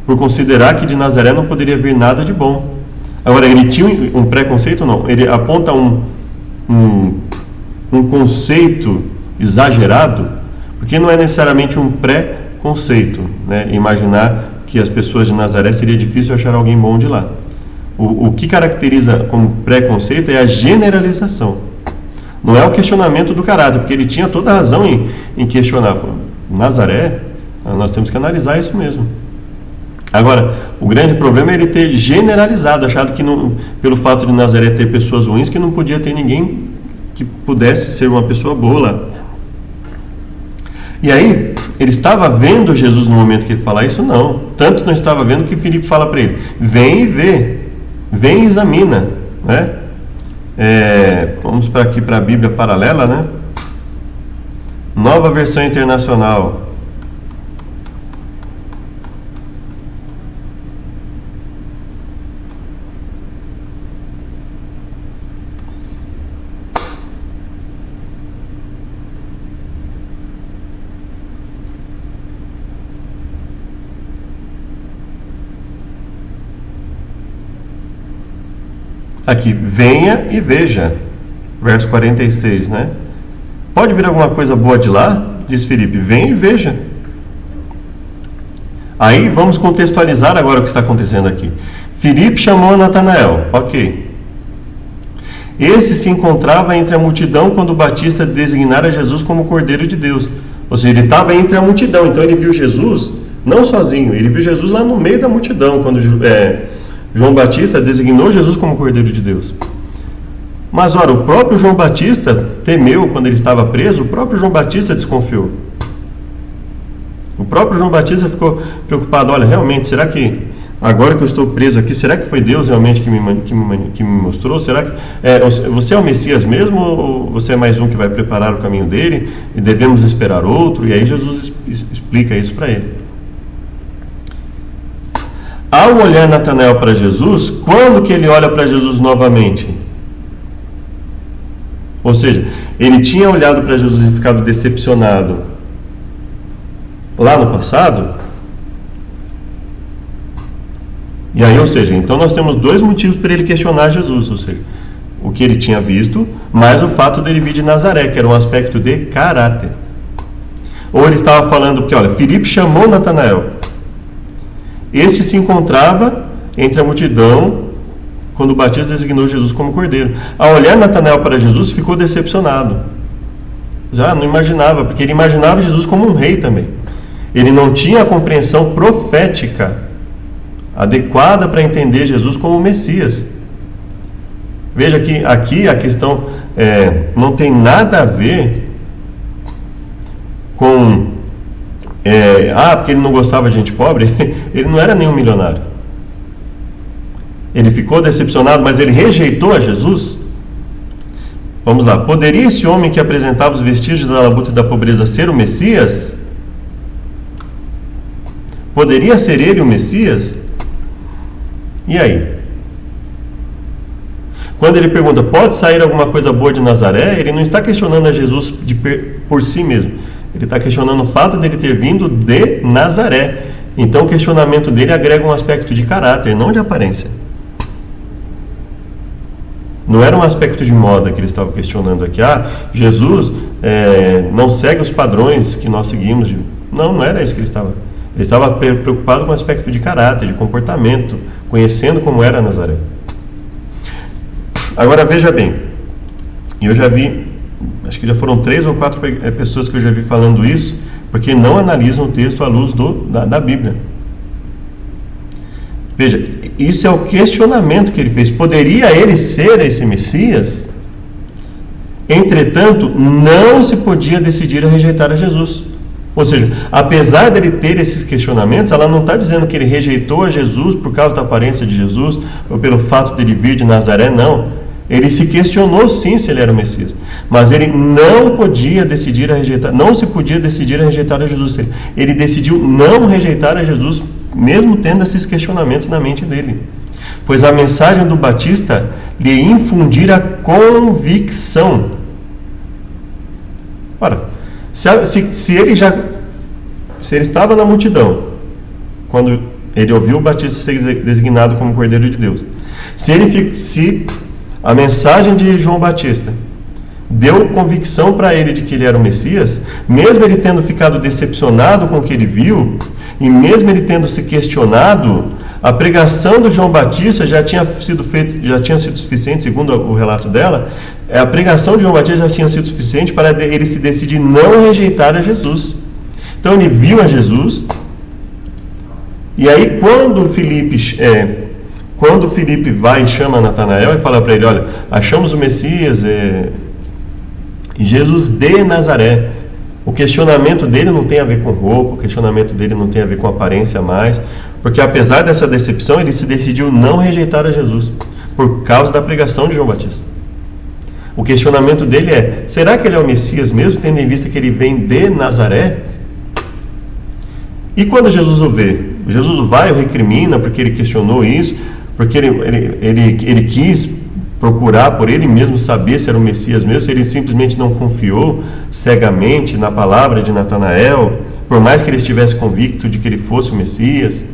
Por considerar que de Nazaré não poderia vir nada de bom. Agora, ele tinha um preconceito? Não. Ele aponta um conceito exagerado, porque não é necessariamente um pré-conceito, né? Imaginar que as pessoas de Nazaré seria difícil achar alguém bom de lá. O que caracteriza como preconceito é a generalização, não é o questionamento do caráter, porque ele tinha toda a razão em questionar. Nazaré, nós temos que analisar isso mesmo. Agora, o grande problema é ele ter generalizado, achado que pelo fato de Nazaré ter pessoas ruins, que não podia ter ninguém que pudesse ser uma pessoa boa lá. E aí, ele estava vendo Jesus no momento que ele fala isso? Não. Tanto não estava vendo que Filipe fala para ele: vem e vê, vem e examina, né? Vamos para aqui para a Bíblia paralela, né? Nova Versão Internacional. aqui, venha e veja, verso 46, né? Pode vir alguma coisa boa de lá? Diz Filipe, venha e veja. Aí vamos contextualizar agora o que está acontecendo aqui. Filipe chamou Natanael, ok. Esse se encontrava entre a multidão quando o Batista designara Jesus como Cordeiro de Deus. Ou seja, ele estava entre a multidão, então ele viu Jesus não sozinho, ele viu Jesus lá no meio da multidão, quando João Batista designou Jesus como Cordeiro de Deus. Mas ora, o próprio João Batista temeu quando ele estava preso, o próprio João Batista desconfiou. O próprio João Batista ficou preocupado, olha, realmente, será que agora que eu estou preso aqui, será que foi Deus realmente que me mostrou? Será que você é o Messias mesmo ou você é mais um que vai preparar o caminho dele e devemos esperar outro? E aí Jesus explica isso para ele. Ao olhar Natanael para Jesus, quando que ele olha para Jesus novamente? Ou seja, ele tinha olhado para Jesus e ficado decepcionado lá no passado. E aí, ou seja, então nós temos dois motivos para ele questionar Jesus, ou seja, o que ele tinha visto, mais o fato dele vir de Nazaré, que era um aspecto de caráter. Ou ele estava falando, porque olha, Filipe chamou Natanael. Esse se encontrava entre a multidão quando o Batista designou Jesus como Cordeiro. Ao olhar Natanael para Jesus, ficou decepcionado. Já não imaginava, porque ele imaginava Jesus como um rei também. Ele não tinha a compreensão profética adequada para entender Jesus como Messias. Veja que aqui a questão não tem nada a ver com porque ele não gostava de gente pobre. Ele não era nenhum milionário. Ele ficou decepcionado, mas ele rejeitou a Jesus. Vamos lá, poderia esse homem que apresentava os vestígios da labuta e da pobreza ser o Messias? Poderia ser ele o Messias? E aí? Quando ele pergunta, pode sair alguma coisa boa de Nazaré? Ele não está questionando a Jesus por si mesmo. Ele está questionando o fato dele ter vindo de Nazaré. Então o questionamento dele agrega um aspecto de caráter, não de aparência. Não era um aspecto de moda que ele estava questionando aqui. Jesus não segue os padrões que nós seguimos. Não era isso que ele estava. Ele estava preocupado com o aspecto de caráter, de comportamento, conhecendo como era Nazaré. Agora veja bem, eu já vi, acho que já foram 3 ou 4 pessoas que eu já vi falando isso, porque não analisam o texto à luz da Bíblia. Veja, isso é o questionamento que ele fez. Poderia ele ser esse Messias? Entretanto, não se podia decidir a rejeitar a Jesus. Ou seja, apesar dele ter esses questionamentos, ela não está dizendo que ele rejeitou a Jesus por causa da aparência de Jesus, ou pelo fato dele vir de Nazaré, não. Ele se questionou sim se ele era o Messias, mas ele não podia decidir a rejeitar, não se podia decidir a rejeitar a Jesus. Ele decidiu não rejeitar a Jesus, mesmo tendo esses questionamentos na mente dele, pois a mensagem do Batista lhe infundira convicção. Ora, se ele estava na multidão quando ele ouviu o Batista ser designado como Cordeiro de Deus, se a mensagem de João Batista deu convicção para ele de que ele era o Messias, mesmo ele tendo ficado decepcionado com o que ele viu, e mesmo ele tendo se questionado, a pregação do João Batista já tinha sido suficiente, segundo o relato dela. A pregação de João Batista já tinha sido suficiente para ele se decidir não rejeitar a Jesus. Então ele viu a Jesus, e aí quando Filipe vai e chama Natanael e fala para ele, olha, achamos o Messias, Jesus de Nazaré. O questionamento dele não tem a ver com roupa, o questionamento dele não tem a ver com aparência mais, porque apesar dessa decepção, ele se decidiu não rejeitar a Jesus, por causa da pregação de João Batista. O questionamento dele é, será que ele é o Messias mesmo, tendo em vista que ele vem de Nazaré? E quando Jesus o vê? Jesus o vai, o recrimina, porque ele questionou isso, porque ele quis procurar por ele mesmo saber se era o Messias mesmo, se ele simplesmente não confiou cegamente na palavra de Natanael, por mais que ele estivesse convicto de que ele fosse o Messias.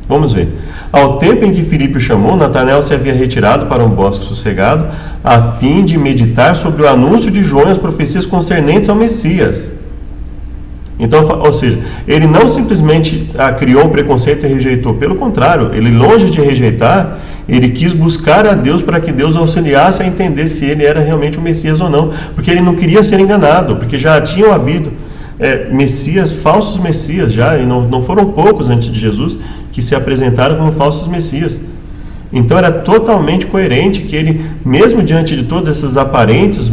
Vamos ver. Ao tempo em que Filipe o chamou, Natanael se havia retirado para um bosque sossegado, a fim de meditar sobre o anúncio de João e as profecias concernentes ao Messias. Então, ou seja, ele não simplesmente criou um preconceito e rejeitou. Pelo contrário, ele, longe de rejeitar, ele quis buscar a Deus para que Deus auxiliasse a entender se ele era realmente o Messias ou não. Porque ele não queria ser enganado, porque já tinham havido messias, falsos messias já, e não foram poucos antes de Jesus que se apresentaram como falsos messias. Então era totalmente coerente que ele, mesmo diante de todos esses aparentes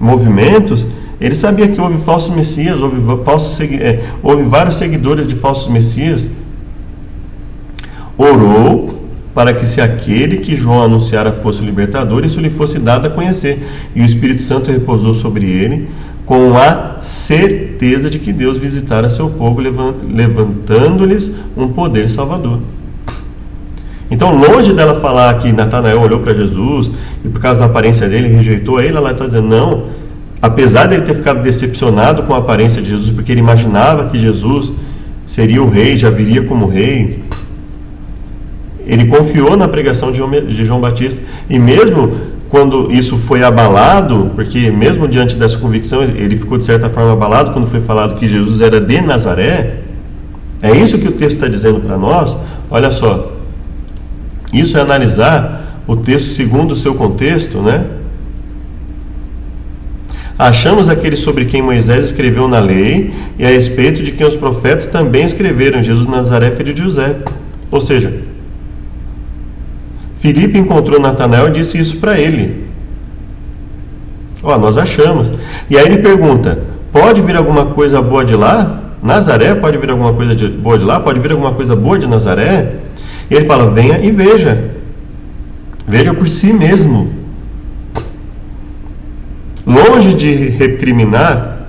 movimentos, ele sabia que houve falsos messias, houve vários seguidores de falsos messias. Orou para que, se aquele que João anunciara fosse o libertador, isso lhe fosse dado a conhecer. E o Espírito Santo repousou sobre ele, com a certeza de que Deus visitara seu povo, levantando-lhes um poder salvador. Então, longe dela falar que Natanael olhou para Jesus e, por causa da aparência dele, rejeitou ele, ela está dizendo, não, apesar dele ter ficado decepcionado com a aparência de Jesus, porque ele imaginava que Jesus seria o rei, já viria como rei, ele confiou na pregação de João Batista, e mesmo quando isso foi abalado, porque mesmo diante dessa convicção, ele ficou de certa forma abalado quando foi falado que Jesus era de Nazaré. É isso que o texto está dizendo para nós. Olha só, isso é analisar o texto segundo o seu contexto, né? Achamos aquele sobre quem Moisés escreveu na lei, e a respeito de quem os profetas também escreveram, Jesus de Nazaré, filho de José. Ou seja, Filipe encontrou Natanael e disse isso para ele. Nós achamos. E aí ele pergunta, pode vir alguma coisa boa de lá? Nazaré, pode vir alguma coisa boa de lá? Pode vir alguma coisa boa de Nazaré? E ele fala, venha e veja. Veja por si mesmo. Longe de recriminar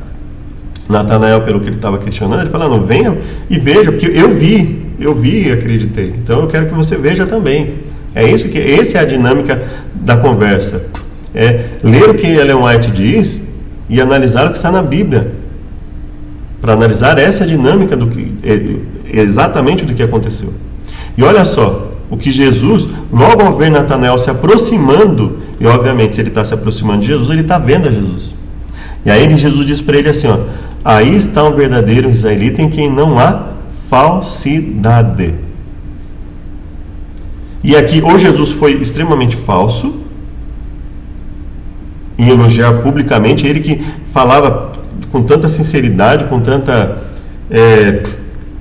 Natanael pelo que ele estava questionando, ele fala, não, venha e veja, porque eu vi e acreditei. Então eu quero que você veja também. Essa é a dinâmica da conversa. É ler o que Ellen White diz e analisar o que está na Bíblia. Para analisar essa dinâmica exatamente do que aconteceu. E olha só, o que Jesus, logo ao ver Natanael se aproximando, e obviamente se ele está se aproximando de Jesus, ele está vendo a Jesus. E aí Jesus diz para ele assim, aí está um verdadeiro israelita em quem não há falsidade. E aqui, ou Jesus foi extremamente falso, em elogiar publicamente, ele que falava com tanta sinceridade, com tanta...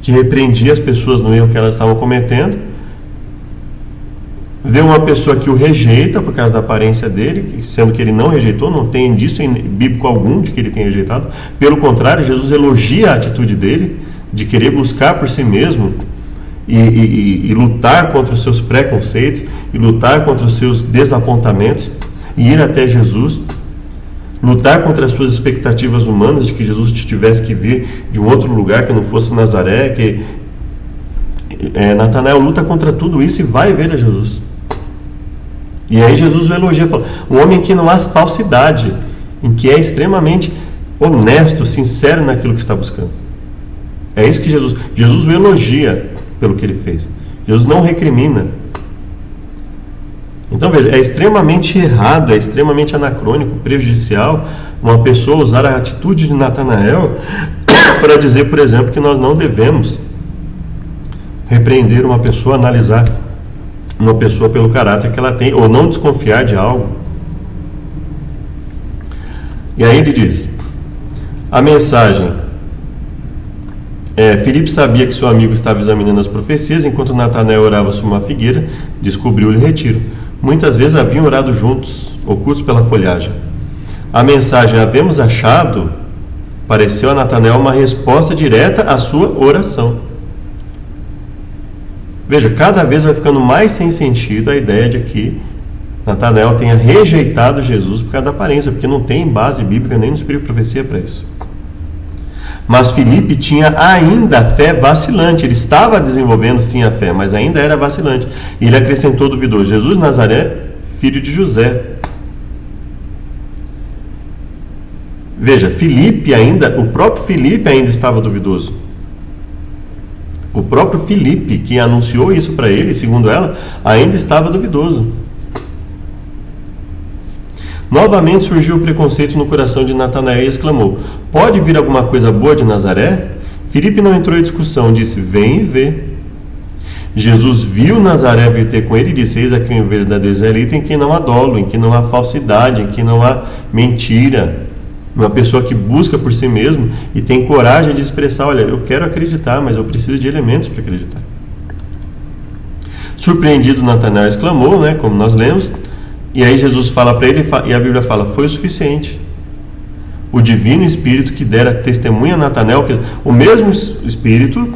que repreendia as pessoas no erro que elas estavam cometendo, vê uma pessoa que o rejeita por causa da aparência dele, sendo que ele não rejeitou, não tem indício bíblico algum de que ele tenha rejeitado. Pelo contrário, Jesus elogia a atitude dele, de querer buscar por si mesmo, e lutar contra os seus preconceitos, e lutar contra os seus desapontamentos, e ir até Jesus, lutar contra as suas expectativas humanas de que Jesus tivesse que vir de um outro lugar que não fosse Nazaré, que Natanael luta contra tudo isso e vai ver a Jesus. E aí Jesus o elogia, fala, um homem que não há falsidade, em que é extremamente honesto, sincero naquilo que está buscando. É isso que Jesus o elogia pelo que ele fez. Jesus não recrimina. Então veja, é extremamente errado, é extremamente anacrônico, prejudicial uma pessoa usar a atitude de Natanael para dizer, por exemplo, que nós não devemos repreender uma pessoa, analisar uma pessoa pelo caráter que ela tem, ou não desconfiar de algo. E aí ele diz, a mensagem, Filipe sabia que seu amigo estava examinando as profecias, enquanto Natanael orava sob uma figueira, descobriu-lhe o retiro. Muitas vezes haviam orado juntos, ocultos pela folhagem. A mensagem, havemos achado, pareceu a Natanael uma resposta direta à sua oração. Veja, cada vez vai ficando mais sem sentido a ideia de que Natanael tenha rejeitado Jesus por causa da aparência, porque não tem base bíblica nem no Espírito de Profecia para isso. Mas Filipe tinha ainda fé vacilante. Ele estava desenvolvendo sim a fé, mas ainda era vacilante. E ele acrescentou duvidoso, Jesus de Nazaré, filho de José. Veja, o próprio Filipe ainda estava duvidoso. O próprio Filipe, que anunciou isso para ele, segundo ela, ainda estava duvidoso. Novamente surgiu o preconceito no coração de Natanael e exclamou: pode vir alguma coisa boa de Nazaré? Filipe não entrou em discussão, disse: vem e vê. Jesus viu Nazaré vir ter com ele e disse: eis aqui um verdadeiro israelita em quem não há dolo, em quem não há falsidade, em quem não há mentira. Uma pessoa que busca por si mesmo e tem coragem de expressar: olha, eu quero acreditar, mas eu preciso de elementos para acreditar. Surpreendido, Natanael exclamou, como nós lemos, e aí Jesus fala para ele, e a Bíblia fala: foi o suficiente. O divino Espírito que dera testemunha a Natanael, o mesmo Espírito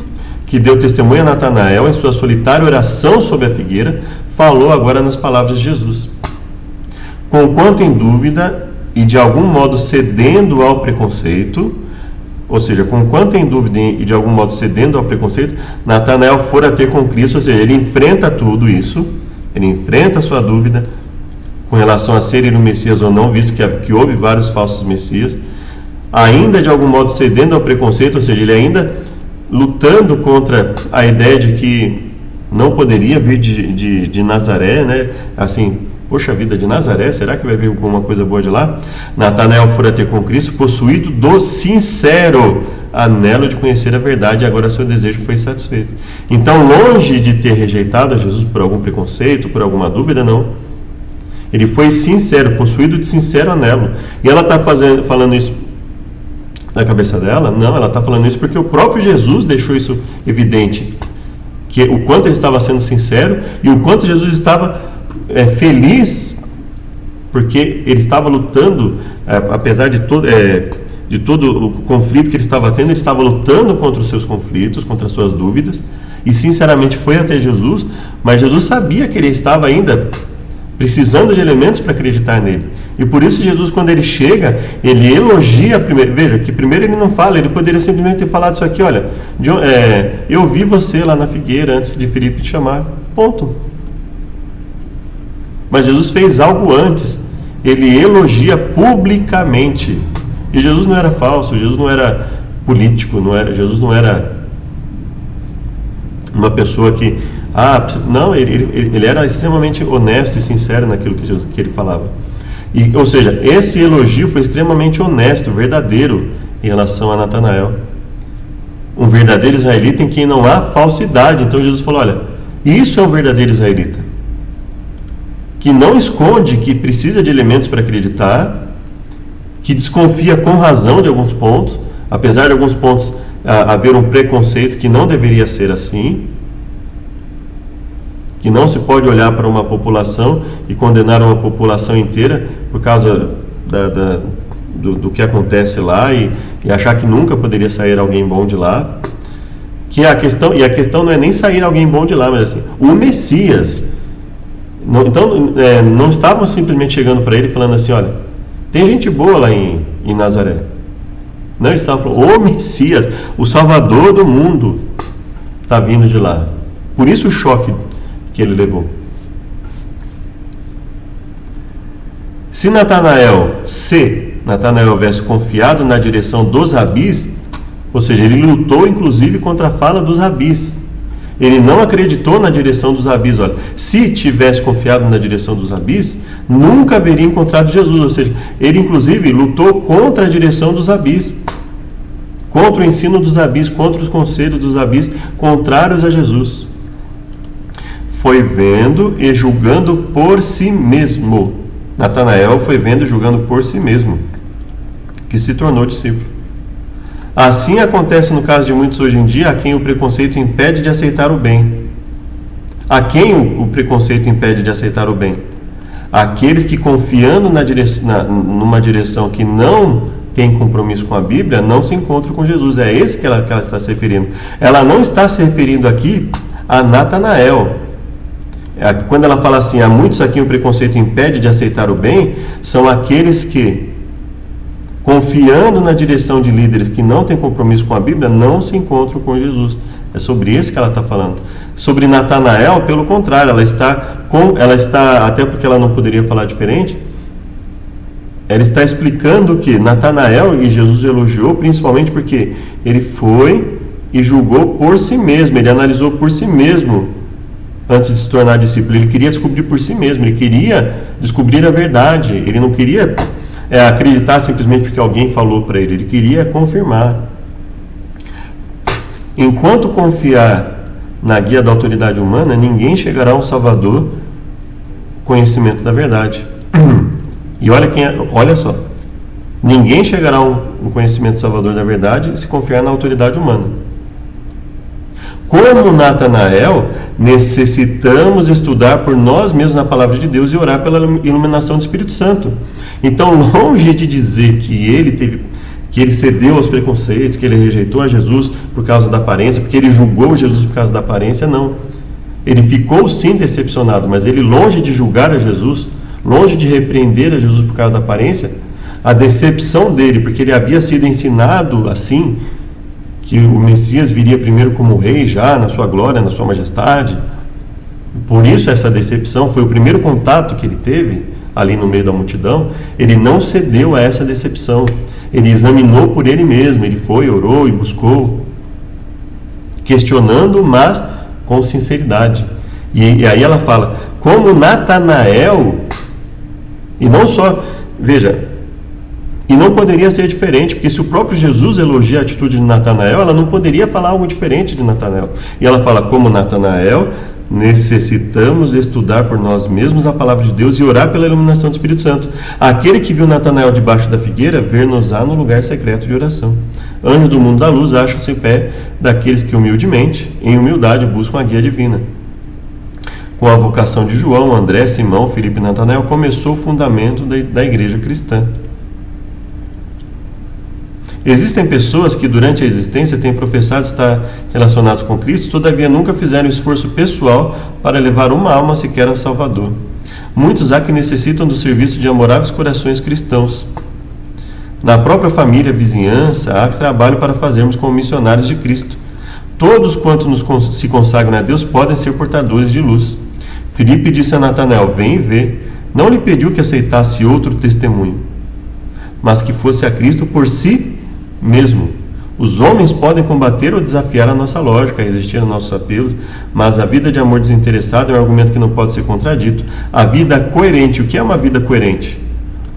que deu testemunha a Natanael em sua solitária oração sobre a figueira, falou agora nas palavras de Jesus. Conquanto em dúvida e de algum modo cedendo ao preconceito, ou seja, conquanto em dúvida e de algum modo cedendo ao preconceito, Natanael fora ter com Cristo, ou seja, ele enfrenta tudo isso, ele enfrenta a sua dúvida com relação a ser ele o Messias ou não, visto que houve vários falsos Messias, ainda de algum modo cedendo ao preconceito, ou seja, ele ainda lutando contra a ideia de que não poderia vir de Nazaré, assim, poxa vida, de Nazaré, será que vai vir alguma coisa boa de lá? Natanael fora ter com Cristo, possuído do sincero anelo de conhecer a verdade, e agora seu desejo foi satisfeito. Então, longe de ter rejeitado a Jesus por algum preconceito, por alguma dúvida, não. Ele foi sincero, possuído de sincero anelo. E ela está falando isso na cabeça dela? Não, ela está falando isso porque o próprio Jesus deixou isso evidente, que o quanto ele estava sendo sincero e o quanto Jesus estava feliz, porque ele estava lutando, apesar de todo o conflito que ele estava tendo, ele estava lutando contra os seus conflitos, contra as suas dúvidas, e sinceramente foi até Jesus, mas Jesus sabia que ele estava ainda precisando de elementos para acreditar nele. E por isso Jesus, quando ele chega, ele elogia primeiro. Veja, que primeiro ele não fala, ele poderia simplesmente ter falado isso aqui: olha, eu vi você lá na figueira antes de Filipe te chamar. Ponto. Mas Jesus fez algo antes. Ele elogia publicamente. E Jesus não era falso, Jesus não era político, Jesus não era uma pessoa que... não, ele era extremamente honesto e sincero naquilo que ele falava. Ou seja, esse elogio foi extremamente honesto, verdadeiro em relação a Natanael. Um verdadeiro israelita em quem não há falsidade. Então Jesus falou: olha, isso é um verdadeiro israelita, que não esconde que precisa de elementos para acreditar, que desconfia com razão de alguns pontos, apesar de alguns pontos haver um preconceito que não deveria ser assim, que não se pode olhar para uma população e condenar uma população inteira por causa do que acontece lá e achar que nunca poderia sair alguém bom de lá. A questão não é nem sair alguém bom de lá, mas assim, o Messias. Não estavam simplesmente chegando para ele falando assim: olha, tem gente boa lá em Nazaré. Não, eles estavam falando: o Messias, o Salvador do mundo, está vindo de lá. Por isso o choque que ele levou. Se Natanael houvesse confiado na direção dos rabis, ou seja, ele lutou inclusive contra a fala dos rabis, ele não acreditou na direção dos rabis. Olha, se tivesse confiado na direção dos rabis, nunca haveria encontrado Jesus. Ou seja, ele inclusive lutou contra a direção dos rabis, contra o ensino dos rabis, contra os conselhos dos rabis contrários a Jesus. Foi vendo e julgando por si mesmo. Natanael foi vendo e julgando por si mesmo, que se tornou discípulo. Assim acontece no caso de muitos hoje em dia, a quem o preconceito impede de aceitar o bem. A quem o preconceito impede de aceitar o bem? Aqueles que, confiando numa direção que não tem compromisso com a Bíblia, não se encontram com Jesus. É esse que ela está se referindo. Ela não está se referindo aqui a Natanael. Quando ela fala assim: há muitos a quem o preconceito impede de aceitar o bem, são aqueles que, confiando na direção de líderes que não têm compromisso com a Bíblia, não se encontram com Jesus. É sobre isso que ela está falando. Sobre Natanael, pelo contrário, ela está, até porque ela não poderia falar diferente, ela está explicando que Natanael e Jesus elogiou principalmente porque ele foi e julgou por si mesmo, ele analisou por si mesmo antes de se tornar discípulo. Ele queria descobrir por si mesmo, ele queria descobrir a verdade, ele não queria acreditar simplesmente porque alguém falou para ele, ele queria confirmar. Enquanto confiar na guia da autoridade humana, ninguém chegará a um Salvador conhecimento da verdade. E olha só, ninguém chegará a um conhecimento salvador da verdade se confiar na autoridade humana. Como Natanael, necessitamos estudar por nós mesmos a palavra de Deus e orar pela iluminação do Espírito Santo. Então, longe de dizer que ele cedeu aos preconceitos, que ele rejeitou a Jesus por causa da aparência, porque ele julgou Jesus por causa da aparência, não. Ele ficou sim decepcionado, mas ele, longe de julgar a Jesus, longe de repreender a Jesus por causa da aparência, a decepção dele, porque ele havia sido ensinado assim, que o Messias viria primeiro como rei já, na sua glória, na sua majestade. Por isso essa decepção foi o primeiro contato que ele teve ali no meio da multidão. Ele não cedeu a essa decepção, ele examinou por ele mesmo, ele foi, orou e buscou, questionando, mas com sinceridade. E aí ela fala, como Natanael, e não só, veja, e não poderia ser diferente, porque se o próprio Jesus elogia a atitude de Natanael, ela não poderia falar algo diferente de Natanael. E ela fala, como Natanael, necessitamos estudar por nós mesmos a palavra de Deus e orar pela iluminação do Espírito Santo. Aquele que viu Natanael debaixo da figueira, ver-nos-á no lugar secreto de oração. Anjos do mundo da luz acham-se em pé daqueles que humildemente, em humildade, buscam a guia divina. Com a vocação de João, André, Simão, Filipe e Natanael, começou o fundamento da igreja cristã. Existem pessoas que durante a existência têm professado estar relacionados com Cristo, todavia nunca fizeram esforço pessoal para levar uma alma sequer a Salvador. Muitos há que necessitam do serviço de amoráveis corações cristãos. Na própria família, vizinhança, há trabalho para fazermos como missionários de Cristo. Todos quantos se consagram a Deus podem ser portadores de luz. Filipe disse a Natanael, vem e vê. Não lhe pediu que aceitasse outro testemunho, mas que fosse a Cristo por si mesmo. Os homens podem combater ou desafiar a nossa lógica, resistir aos nossos apelos, mas a vida de amor desinteressado é um argumento que não pode ser contradito. A vida coerente, o que é uma vida coerente?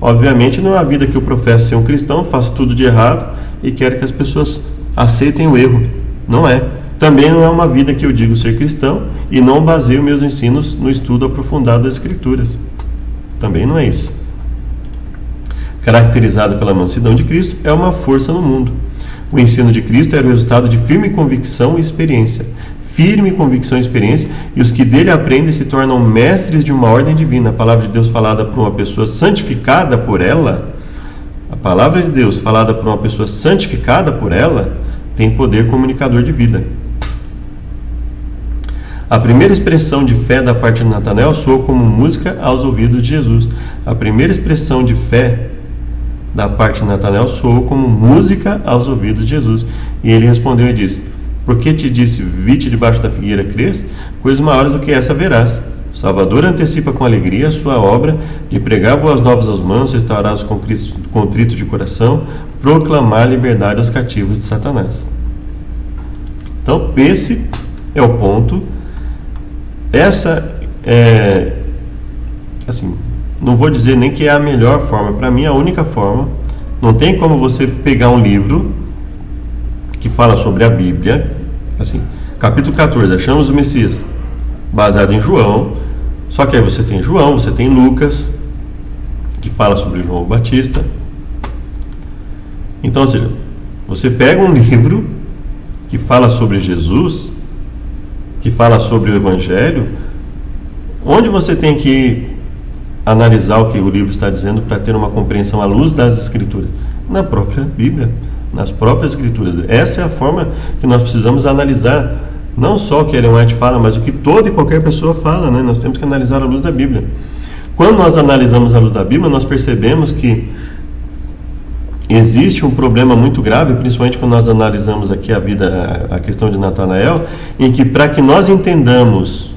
Obviamente não é a vida que eu professo ser um cristão, faço tudo de errado e quero que as pessoas aceitem o erro. Não é. Também não é uma vida que eu digo ser cristão e não baseio meus ensinos no estudo aprofundado das Escrituras. Também não é isso. Caracterizado pela mansidão de Cristo, é uma força no mundo. O ensino de Cristo era o resultado de firme convicção e experiência. Firme convicção e experiência, e os que dele aprendem se tornam mestres de uma ordem divina. A palavra de Deus falada por uma pessoa santificada por ela, a palavra de Deus falada por uma pessoa santificada por ela, tem poder comunicador de vida. A primeira expressão de fé da parte de Natanael soou como música aos ouvidos de Jesus. A primeira expressão de fé da parte de Natanael soou como música aos ouvidos de Jesus. E ele respondeu e disse, porque te disse, vi-te debaixo da figueira, crês? Coisas maiores do que essa verás. O Salvador antecipa com alegria a sua obra de pregar boas novas aos mansos, restaurar os contritos de coração, proclamar liberdade aos cativos de Satanás. Então, esse é o ponto. Essa é, assim, não vou dizer nem que é a melhor forma, para mim é a única forma. Não tem como você pegar um livro que fala sobre a Bíblia, assim, capítulo 14, achamos o Messias, baseado em João, só que aí você tem João, você tem Lucas, que fala sobre João Batista. Então, ou seja, você pega um livro que fala sobre Jesus, que fala sobre o Evangelho, onde você tem que analisar o que o livro está dizendo para ter uma compreensão à luz das Escrituras? Na própria Bíblia, nas próprias Escrituras. Essa é a forma que nós precisamos analisar, não só o que Ellen White fala, mas o que toda e qualquer pessoa fala, né? Nós temos que analisar à luz da Bíblia. Quando nós analisamos à luz da Bíblia, nós percebemos que existe um problema muito grave, principalmente quando nós analisamos aqui a questão de Natanael, em que para que nós entendamos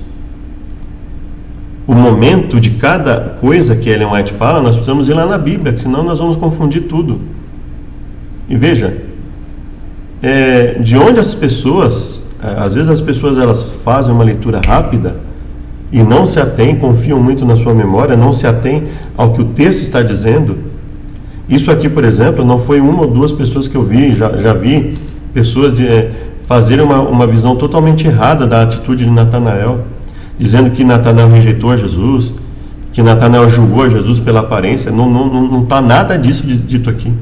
o momento de cada coisa que Ellen White fala, nós precisamos ir lá na Bíblia, senão nós vamos confundir tudo. E veja, de onde as pessoas, às vezes as pessoas elas fazem uma leitura rápida e não se atêm, confiam muito na sua memória, não se atêm ao que o texto está dizendo. Isso aqui, por exemplo, não foi uma ou duas pessoas que eu vi, já vi pessoas fazerem uma visão totalmente errada da atitude de Natanael, dizendo que Natanael rejeitou a Jesus, que Natanael julgou a Jesus pela aparência. Não está nada disso dito aqui.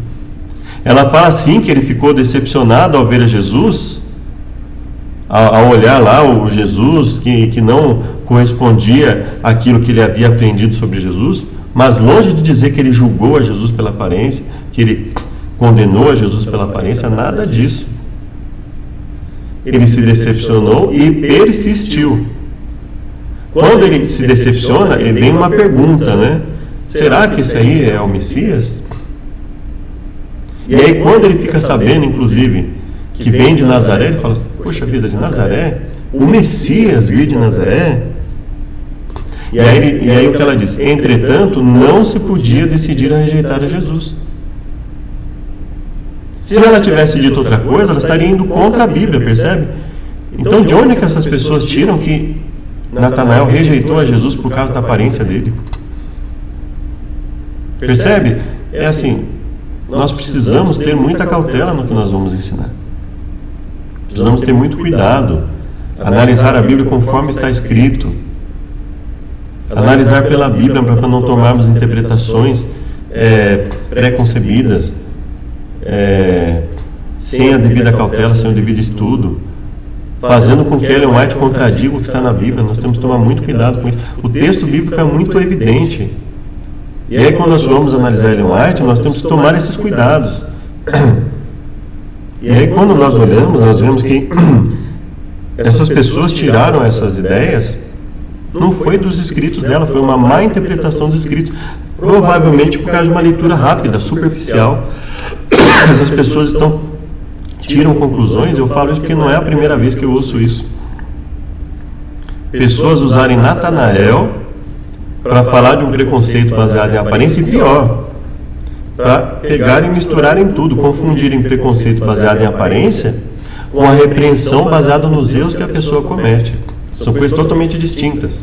Ela fala sim que ele ficou decepcionado ao ver a Jesus, ao olhar lá o Jesus que não correspondia àquilo que ele havia aprendido sobre Jesus, mas longe de dizer que ele julgou a Jesus pela aparência, que ele condenou a Jesus pela aparência, nada disso. Ele se decepcionou e persistiu. Quando ele se decepciona, ele vem uma pergunta, né? Será que esse aí é o Messias? E aí quando ele fica sabendo, inclusive, que vem de Nazaré, ele fala, poxa vida, de Nazaré? O Messias vir de Nazaré? E aí o que ela diz? Entretanto, não se podia decidir a rejeitar a Jesus. Se ela tivesse dito outra coisa, ela estaria indo contra a Bíblia, percebe? Então, de onde é que essas pessoas tiram que Natanael rejeitou a Jesus por causa da aparência dele? Percebe? É assim, nós precisamos ter muita cautela no que nós vamos ensinar. Precisamos ter muito cuidado, analisar a Bíblia conforme está escrito, analisar pela Bíblia para não tomarmos interpretações pré-concebidas, sem a devida cautela, sem o devido estudo, fazendo com que Ellen White contradiga o que está na Bíblia. Nós temos que tomar muito cuidado com isso. O texto bíblico é muito evidente. E aí, quando nós vamos analisar Ellen White, nós temos que tomar esses cuidados. E aí, quando nós olhamos, nós vemos que essas pessoas tiraram essas ideias, não foi dos escritos dela, foi uma má interpretação dos escritos, provavelmente por causa de uma leitura rápida, superficial. Essas pessoas tiram conclusões. Eu falo isso porque não é a primeira vez que eu ouço isso. Pessoas usarem Natanael para falar de um preconceito baseado em aparência, e pior, para pegarem e misturarem tudo, confundirem preconceito baseado em aparência com a repreensão baseada nos erros que a pessoa comete. São coisas totalmente distintas.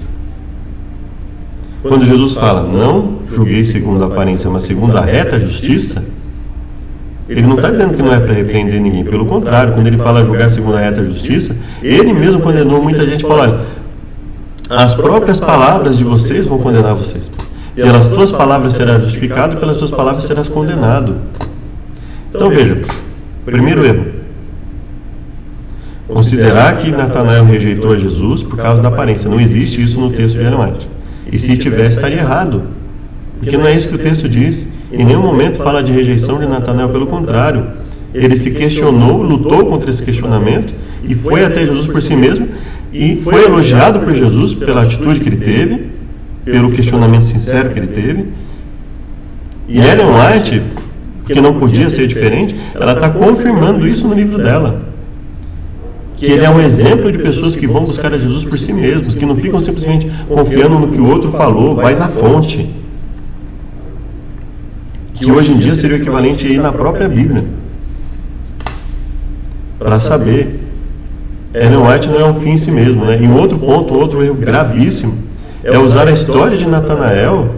Quando Jesus fala, não julguei segundo a aparência, mas segundo a reta justiça, ele não está dizendo que não é para repreender ninguém. Pelo contrário, quando ele fala julgar segundo a reta justiça, ele mesmo condenou muita gente, falando, as próprias palavras de vocês vão condenar vocês. Pelas tuas palavras serás justificado e pelas tuas palavras serás condenado. Então veja, primeiro erro, considerar que Natanael rejeitou a Jesus por causa da aparência. Não existe isso no texto de Ellen White. E se tivesse, estaria errado. Porque não é isso que o texto diz. Em nenhum momento fala de rejeição de Natanael, pelo contrário. Ele se questionou, lutou contra esse questionamento e foi até Jesus por si mesmo e foi elogiado por Jesus pela atitude que ele teve, pelo questionamento sincero que ele teve. E Ellen White, que não podia ser diferente, ela está confirmando isso no livro dela. Que ele é um exemplo de pessoas que vão buscar a Jesus por si mesmos, que não ficam simplesmente confiando no que o outro falou, vai na fonte. Que hoje em dia seria o equivalente a ir na própria Bíblia, para saber. Ellen White não é um fim em si mesmo, né? E um outro ponto, um outro erro gravíssimo, é usar a história de Natanael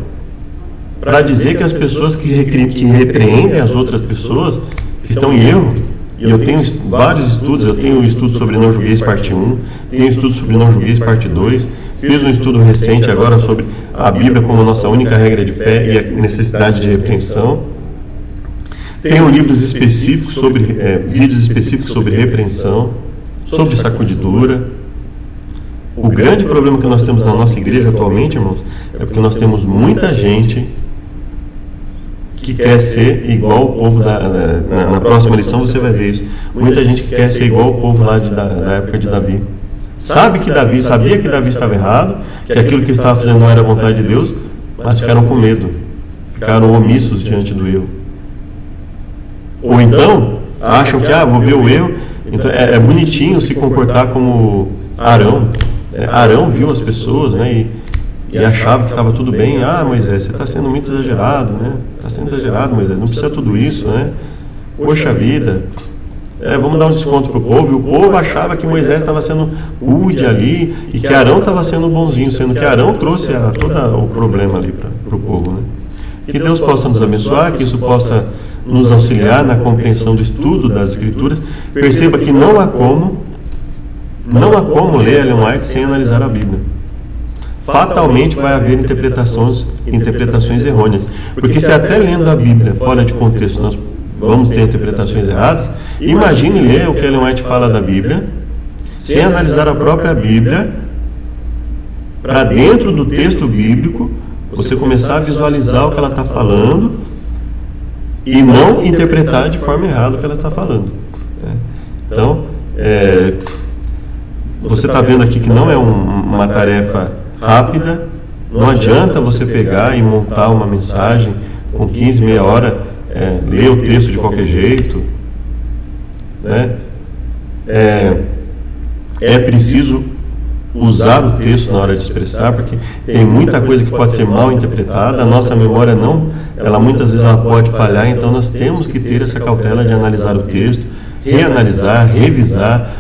para dizer que as pessoas que repreendem as outras pessoas que estão em erro. E eu tenho vários estudos, eu tenho um estudo sobre não julgueis parte 1, tenho um estudo sobre não julgueis parte 2, fiz um estudo recente agora sobre a Bíblia como nossa única regra de fé e a necessidade de repreensão. Tenho livros específicos vídeos específicos sobre repreensão, sobre sacudidura. O grande problema que nós temos na nossa igreja atualmente, irmãos, é porque nós temos muita gente que quer ser igual o povo na próxima lição você vai ver isso. Muita gente que quer ser igual o povo lá da época de Davi. Sabia que Davi estava errado, que aquilo que estava fazendo não era a vontade de Deus, mas ficaram com medo, ficaram omissos diante do erro. Ou então acham que vou ver o erro, então é bonitinho se comportar como Arão. Arão viu as pessoas, né, e achava que estava tudo bem. Moisés, você está sendo muito exagerado, né? Está sendo exagerado, Moisés, não precisa tudo isso, né? Poxa vida. vamos dar um desconto para o povo, e o povo achava que Moisés estava sendo rude ali, e que Arão estava sendo bonzinho, sendo que Arão trouxe todo o problema ali para o povo, né? Que Deus possa nos abençoar, que isso possa nos auxiliar na compreensão do estudo das Escrituras. Perceba que não há como ler Ellen White sem analisar a Bíblia. Fatalmente vai haver interpretações errôneas, porque se até lendo a Bíblia fora de contexto nós vamos ter interpretações erradas, imagine ler o que Ellen White fala da Bíblia sem analisar a própria Bíblia, para dentro do texto bíblico você começar a visualizar o que ela está falando e não interpretar de forma errada o que ela está falando. Então, você está vendo aqui que não é uma tarefa rápida. Não adianta você pegar e montar uma mensagem com 15, meia hora, ler o texto de qualquer jeito, né? É preciso usar o texto na hora de expressar, porque tem muita coisa que pode ser mal interpretada. A nossa memória muitas vezes ela pode falhar, então nós temos que ter essa cautela de analisar o texto, reanalisar, revisar,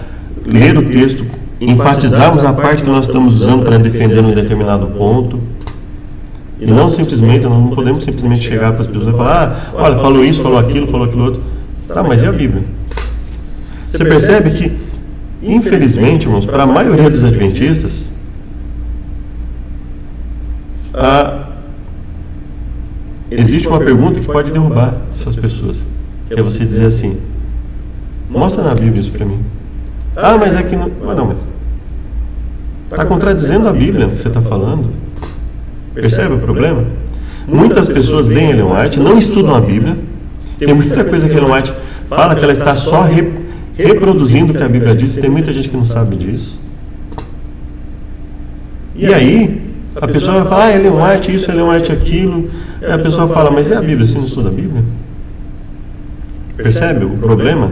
ler o texto, enfatizarmos a parte que nós estamos usando para defender um determinado ponto, e não simplesmente, nós não podemos simplesmente chegar para as pessoas e falar, olha, falou isso, falou aquilo outro. Tá, mas e a Bíblia? Você percebe que, infelizmente, irmãos, para a maioria dos adventistas, existe uma pergunta que pode derrubar essas pessoas, que é você dizer assim, mostra na Bíblia isso para mim. Mas aqui não... mas está contradizendo a Bíblia o que você está falando. Percebe o problema? Muitas pessoas leem Ellen White, não estudam a Bíblia. Tem muita coisa que Ellen White fala que ela está só reproduzindo o que a Bíblia diz, e tem muita gente que não sabe disso. E aí, a pessoa vai falar, Ellen White isso, Ellen White aquilo. E a pessoa fala, mas e a Bíblia? Você não estuda a Bíblia? Percebe o problema?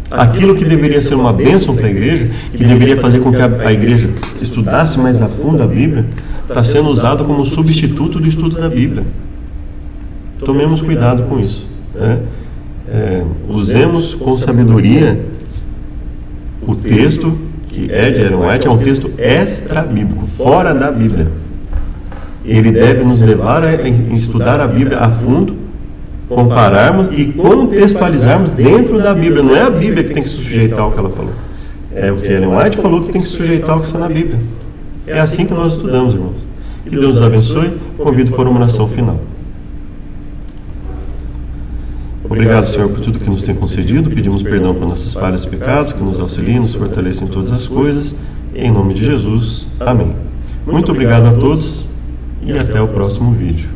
Aquilo que deveria ser uma bênção para a igreja, que deveria fazer com que a igreja estudasse mais a fundo a Bíblia, está sendo usado como substituto do estudo da Bíblia. Tomemos cuidado com isso, né? Usemos com sabedoria o texto que é de Ellen White, é um texto extra-bíblico, fora da Bíblia. Ele deve nos levar a estudar a Bíblia a fundo, compararmos e contextualizarmos dentro da Bíblia. Não é a Bíblia que tem que se sujeitar ao que ela falou. É o que Ellen White falou que tem que se sujeitar ao que está na Bíblia. É assim que nós estudamos, irmãos. Que Deus nos abençoe. Convido por uma oração final. Obrigado, Senhor, por tudo que nos tem concedido. Pedimos perdão por nossas falhas e pecados, que nos auxiliem, nos fortaleçam em todas as coisas. Em nome de Jesus. Amém. Muito obrigado a todos e até o próximo vídeo.